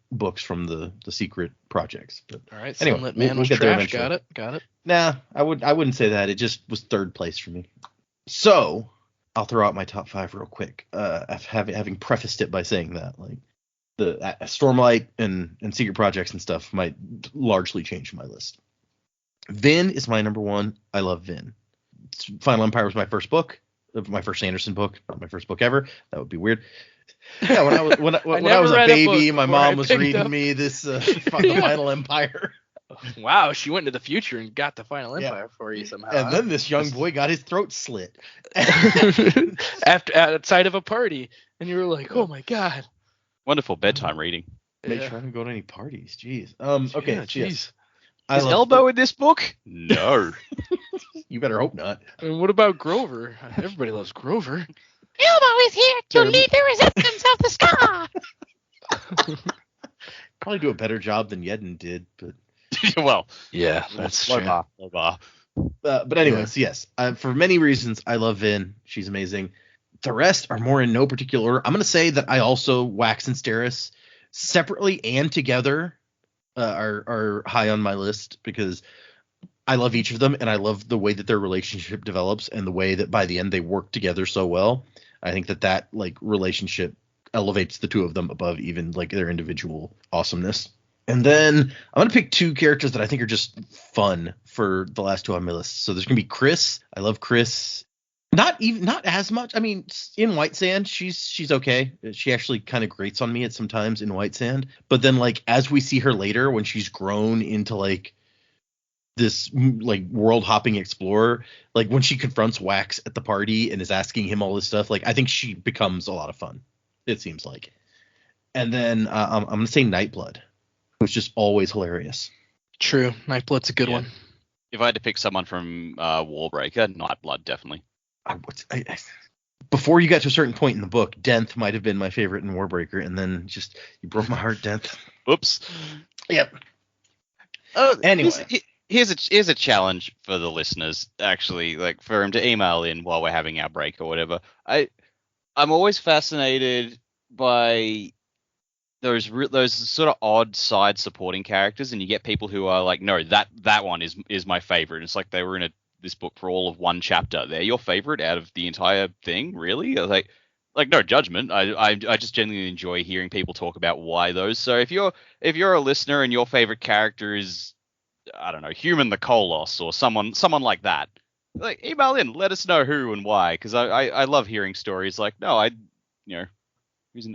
books from the secret projects. But all right, anyway, Sunlit Man was get there trash. eventually. Got it. Nah, I wouldn't say that. It just was third place for me. So I'll throw out my top 5 real quick. Having prefaced it by saying that, like, the Stormlight and secret projects and stuff might largely change my list. Vin is my number 1. I love Vin. Final Empire was my first book, my first Sanderson book, not my first book ever. That would be weird. Yeah, when I was a baby, my mom was reading me this Final Empire. Wow, she went into the future and got the Final Empire for you somehow. And then this young boy got his throat slit outside of a party, and you were like, "Oh my god!" Wonderful bedtime reading. Make sure I don't go to any parties. Jeez. Okay. Yeah, jeez. Is Elbow in this book? No. You better hope not. And what about Grover? Everybody loves Grover. Elbow is here to lead the resistance of the sky. Probably do a better job than Yedden did, but Well, Yeah, that's low true. bar, low bar. but anyways, yes. For many reasons, I love Vin. She's amazing. The rest are more in no particular order. I'm going to say that I also Wax and Steris separately and together are high on my list because I love each of them and I love the way that their relationship develops and the way that by the end they work together so well. I think that like relationship elevates the two of them above even like their individual awesomeness. And then I'm going to pick 2 characters that I think are just fun for the last 2 on my list. So there's going to be Chris. I love Chris. Not as much. I mean, in White Sand, she's okay. She actually kind of grates on me at sometimes in White Sand. But then like as we see her later when she's grown into like this like world hopping explorer, like when she confronts Wax at the party and is asking him all this stuff, like I think she becomes a lot of fun. It seems like. And then I'm going to say Nightblood, who's just always hilarious. True. Nightblood's a good one. If I had to pick someone from Warbreaker, Nightblood definitely. Before you got to a certain point in the book, Denth might have been my favorite in Warbreaker, and then just you broke my heart, Denth. Oops. Yep. Anyway, here's a challenge for the listeners. Actually, like for him to email in while we're having our break or whatever. I'm always fascinated by those sort of odd side supporting characters, and you get people who are like, no, that one is my favorite. It's like they were in this book for all of one chapter. They're your favorite out of the entire thing, really? Like no judgment. I just genuinely enjoy hearing people talk about why those. So if you're a listener and your favorite character is, I don't know, Human the Colossus or someone like that, like email in, let us know who and why, because I love hearing stories like, no, who's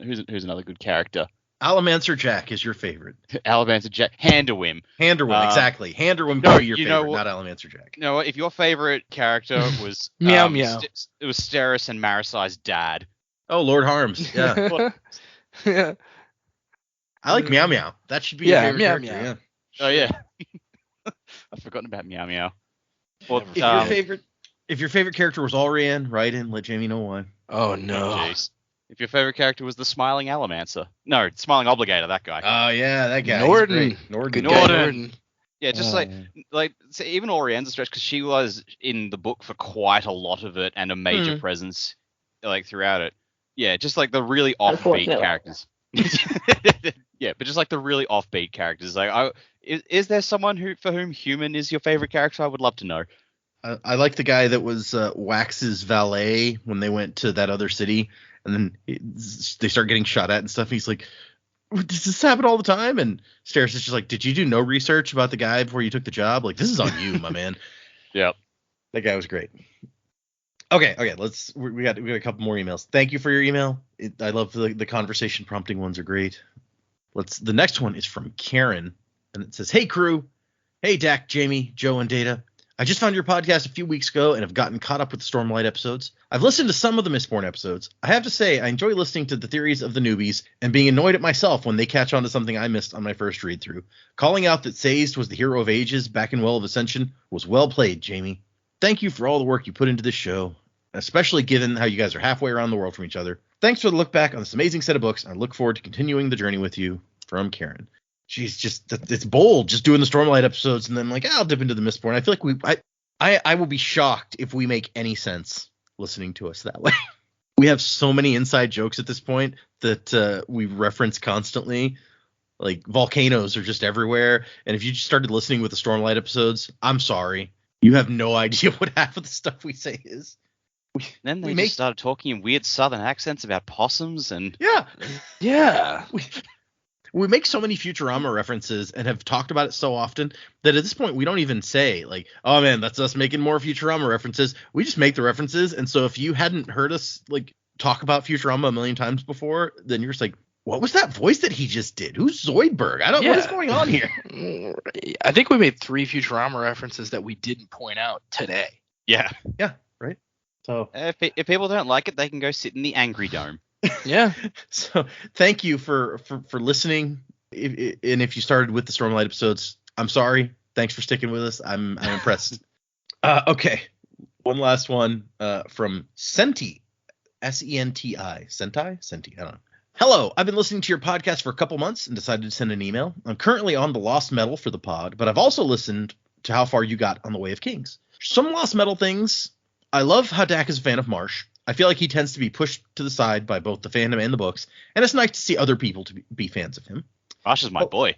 another good character. Allomancer Jack is your favorite. Allomancer Jack. Handerwim. Handerwim, exactly. Handerwim no, could be your you favorite, know what- not Allomancer Jack. No, if your favorite character was Meow Meow. It was Steris and Marisai's dad. Oh, Lord Harms. Yeah. Yeah. I like Meow Meow. That should be your favorite Meow character. Meow. Yeah. Oh yeah. I've forgotten about Meow Meow. Well, If your favorite character was Alrian, write in, let Jamie know why. Oh no. jeez. If your favorite character was the Smiling Allomancer. No, Smiling Obligator, that guy. Oh yeah, that guy. Norden. He's great. Norden. Good Norden. guy, Norden. Yeah, just like so even Orian's a stretch because she was in the book for quite a lot of it and a major presence like throughout it. Yeah, just like the really offbeat Unfortunately. characters. Yeah, but just like the really offbeat characters. Like, is there someone for whom Human is your favorite character? I would love to know. I like the guy that was Wax's valet when they went to that other city, and then they start getting shot at and stuff. And he's like, "Does this happen all the time?" And Steris is just like, "Did you do no research about the guy before you took the job? Like, this is on you, my man." Yep. That guy was great. Okay. We got a couple more emails. Thank you for your email. I love the conversation prompting ones are great. The next one is from Karen, and it says, "Hey crew, hey Dak, Jamie, Joe, and Data. I just found your podcast a few weeks ago and have gotten caught up with the Stormlight episodes. I've listened to some of the Mistborn episodes. I have to say, I enjoy listening to the theories of the newbies and being annoyed at myself when they catch on to something I missed on my first read through. Calling out that Sazed was the hero of ages back in Well of Ascension was well played, Jamie. Thank you for all the work you put into this show, especially given how you guys are halfway around the world from each other. Thanks for the look back on this amazing set of books. I look forward to continuing the journey with you. From Karen. She's just, it's bold, just doing the Stormlight episodes and then like, I'll dip into the Mistborn. I feel like I will be shocked if we make any sense listening to us that way. We have so many inside jokes at this point that we reference constantly. Like volcanoes are just everywhere. And if you just started listening with the Stormlight episodes, I'm sorry. You have no idea what half of the stuff we say is. Then they just started talking in weird southern accents about possums and... Yeah. We make so many Futurama references and have talked about it so often that at this point we don't even say like, oh man, that's us making more Futurama references. We just make the references. And so if you hadn't heard us like talk about Futurama a million times before, then you're just like, what was that voice that he just did? Who's Zoidberg? What is going on here? I think we made 3 Futurama references that we didn't point out today. Yeah. Yeah. Right. So if people don't like it, they can go sit in the Angry Dome. Yeah. So thank you for listening. And if you started with the Stormlight episodes, I'm sorry. Thanks for sticking with us. I'm impressed. Okay. One last one from Senti. Senti. Senti. I don't know. Hello. I've been listening to your podcast for a couple months and decided to send an email. I'm currently on the Lost Metal for the pod, but I've also listened to how far you got on the Way of Kings. Some Lost Metal things. I love how Dak is a fan of Marsh. I feel like he tends to be pushed to the side by both the fandom and the books, and it's nice to see other people to be fans of him. Marsh is my boy.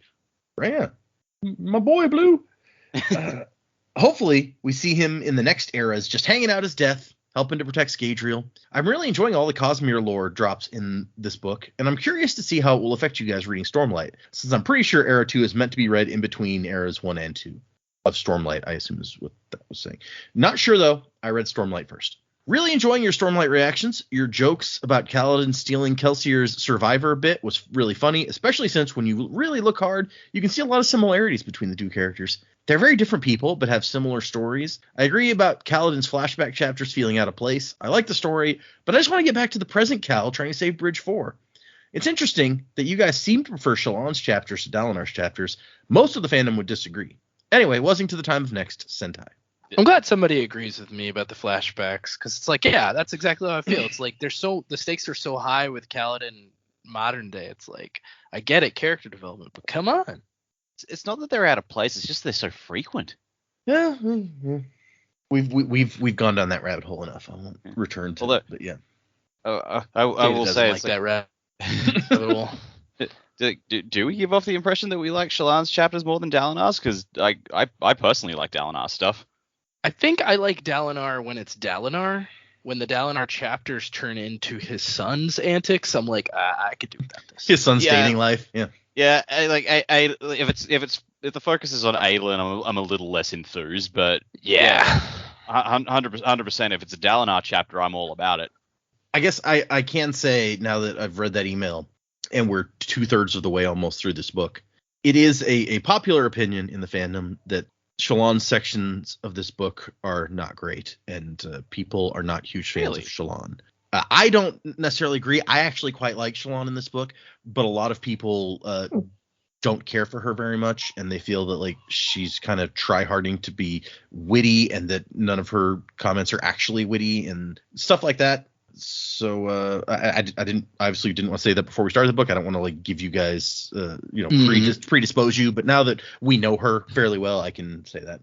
Yeah. My boy, Blue. Hopefully, we see him in the next eras just hanging out his death, helping to protect Scadrial. I'm really enjoying all the Cosmere lore drops in this book, and I'm curious to see how it will affect you guys reading Stormlight, since I'm pretty sure Era 2 is meant to be read in between Eras 1 and 2 of Stormlight, I assume is what that was saying. Not sure, though. I read Stormlight first. Really enjoying your Stormlight reactions. Your jokes about Kaladin stealing Kelsier's Survivor bit was really funny, especially since when you really look hard, you can see a lot of similarities between the two characters. They're very different people, but have similar stories. I agree about Kaladin's flashback chapters feeling out of place. I like the story, but I just want to get back to the present Cal trying to save Bridge 4. It's interesting that you guys seem to prefer Shallan's chapters to Dalinar's chapters. Most of the fandom would disagree. Anyway, wasn't to the time of next Sentai. I'm glad somebody agrees with me about the flashbacks, because it's like, yeah, that's exactly how I feel. It's like the stakes are so high with Kaladin modern day. It's like, I get it, character development, but come on. It's not that they're out of place. It's just they're so frequent. Yeah. We've gone down that rabbit hole enough. I won't return to it, but yeah. I will say like that rabbit hole. Do we give off the impression that we like Shallan's chapters more than Dalinar's? Because I personally like Dalinar's stuff. I think I like Dalinar when it's Dalinar. When the Dalinar chapters turn into his son's antics, I'm like, I could do without this. His son's dating life, yeah. Yeah, if the focus is on Adolin, I'm a little less enthused, but yeah, 100%. If it's a Dalinar chapter, I'm all about it. I guess I can say now that I've read that email, and we're 2/3 of the way almost through this book, it is a popular opinion in the fandom that Shallan's sections of this book are not great, and people are not huge fans of Shallan. I don't necessarily agree. I actually quite like Shallan in this book, but a lot of people don't care for her very much, and they feel that like she's kind of try-harding to be witty, and that none of her comments are actually witty and stuff like that. So I obviously didn't want to say that before we started the book. I don't want to like give you guys predispose you, but now that we know her fairly well, I can say that.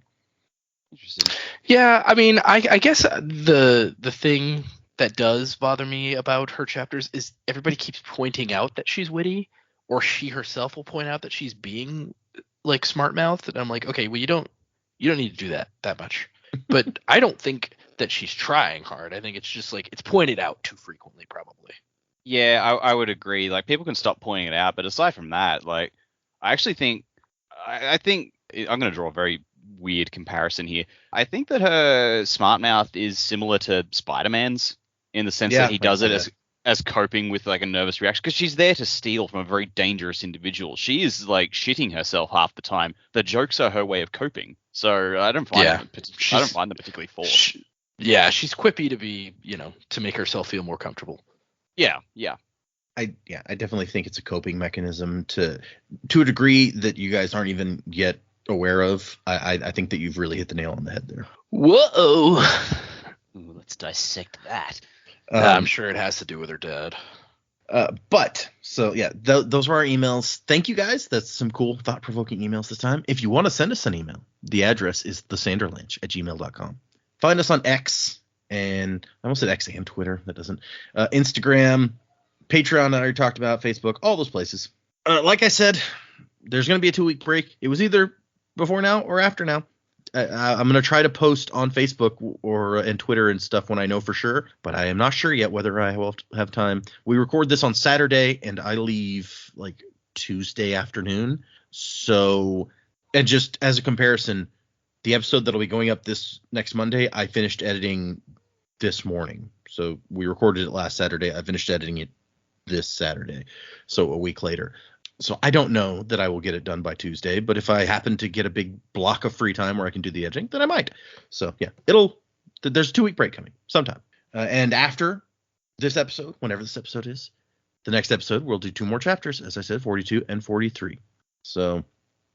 Interesting. Yeah, I mean, I guess the thing that does bother me about her chapters is everybody keeps pointing out that she's witty, or she herself will point out that she's being like smart mouthed, and I'm like, okay, well you don't need to do that much. But I don't think that she's trying hard. I think it's just like it's pointed out too frequently, probably. Yeah, I would agree. Like people can stop pointing it out, but aside from that, like I actually think I think I'm going to draw a very weird comparison here. I think that her smart mouth is similar to Spider-Man's in the sense that he does it as coping with like a nervous reaction, because she's there to steal from a very dangerous individual. She is like shitting herself half the time. The jokes are her way of coping. So I don't find them particularly forced. She's quippy to be, to make herself feel more comfortable. Yeah. I definitely think it's a coping mechanism to a degree that you guys aren't even yet aware of. I think that you've really hit the nail on the head there. Whoa. Ooh, let's dissect that. I'm sure it has to do with her dad. But so yeah, those were our emails. Thank you guys. That's some cool, thought-provoking emails this time. If you want to send us an email, the address is thesanderlanch@gmail.com. Find us on X, and I almost said X and Twitter. That doesn't. Instagram, Patreon, I already talked about, Facebook, all those places. Like I said, there's going to be a 2-week break. It was either before now or after now. I'm going to try to post on Facebook and Twitter and stuff when I know for sure, but I am not sure yet whether I will have time. We record this on Saturday, and I leave like Tuesday afternoon. So, and just as a comparison, the episode that'll be going up this next Monday, I finished editing this morning. So we recorded it last Saturday. I finished editing it this Saturday, so a week later. So I don't know that I will get it done by Tuesday, but if I happen to get a big block of free time where I can do the editing, then I might. So yeah, there's a 2-week break coming sometime. And after this episode, whenever this episode is, the next episode, we'll do 2 more chapters, as I said, 42 and 43. So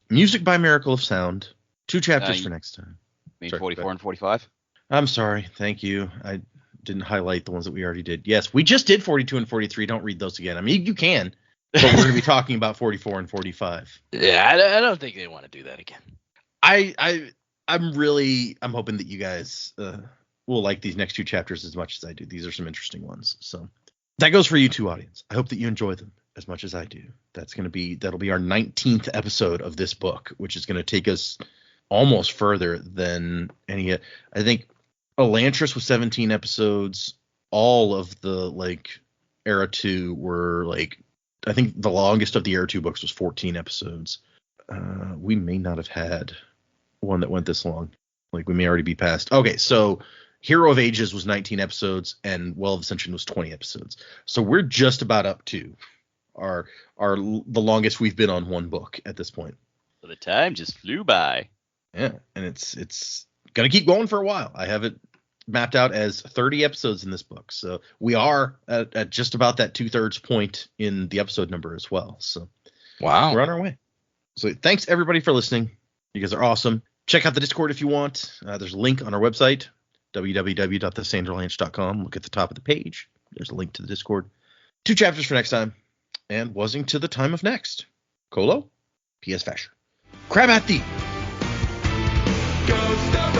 Music by Miracle of Sound, 2 chapters for next time. Mean 44 and 45? I'm sorry. Thank you. I didn't highlight the ones that we already did. Yes, we just did 42 and 43. Don't read those again. I mean, you can. But we're going to be talking about 44 and 45. Yeah, I don't think they want to do that again. I'm hoping that you guys will like these next 2 chapters as much as I do. These are some interesting ones. So that goes for you too, audience. I hope that you enjoy them as much as I do. That'll be our 19th episode of this book, which is going to take us almost further than any. I think Elantris was 17 episodes. All of the Era 2 were I think the longest of the Era 2 books was 14 episodes. We may not have had one that went this long. We may already be past. Okay, so Hero of Ages was 19 episodes, and Well of Ascension was 20 episodes. So we're just about up to the longest we've been on one book at this point. So the time just flew by. Yeah, and it's gonna keep going for a while. I have it mapped out as 30 episodes in this book, so we are at just about that 2/3 point in the episode number as well. So wow, we're on our way. So thanks everybody for listening. You guys are awesome. Check out the Discord if you want. There's a link on our website, www.thesanderlanch.com. Look at the top of the page. There's a link to the Discord. 2 chapters for next time, and wasing to the time of next. Colo, P.S. Fasher. Crab at thee. Ghost of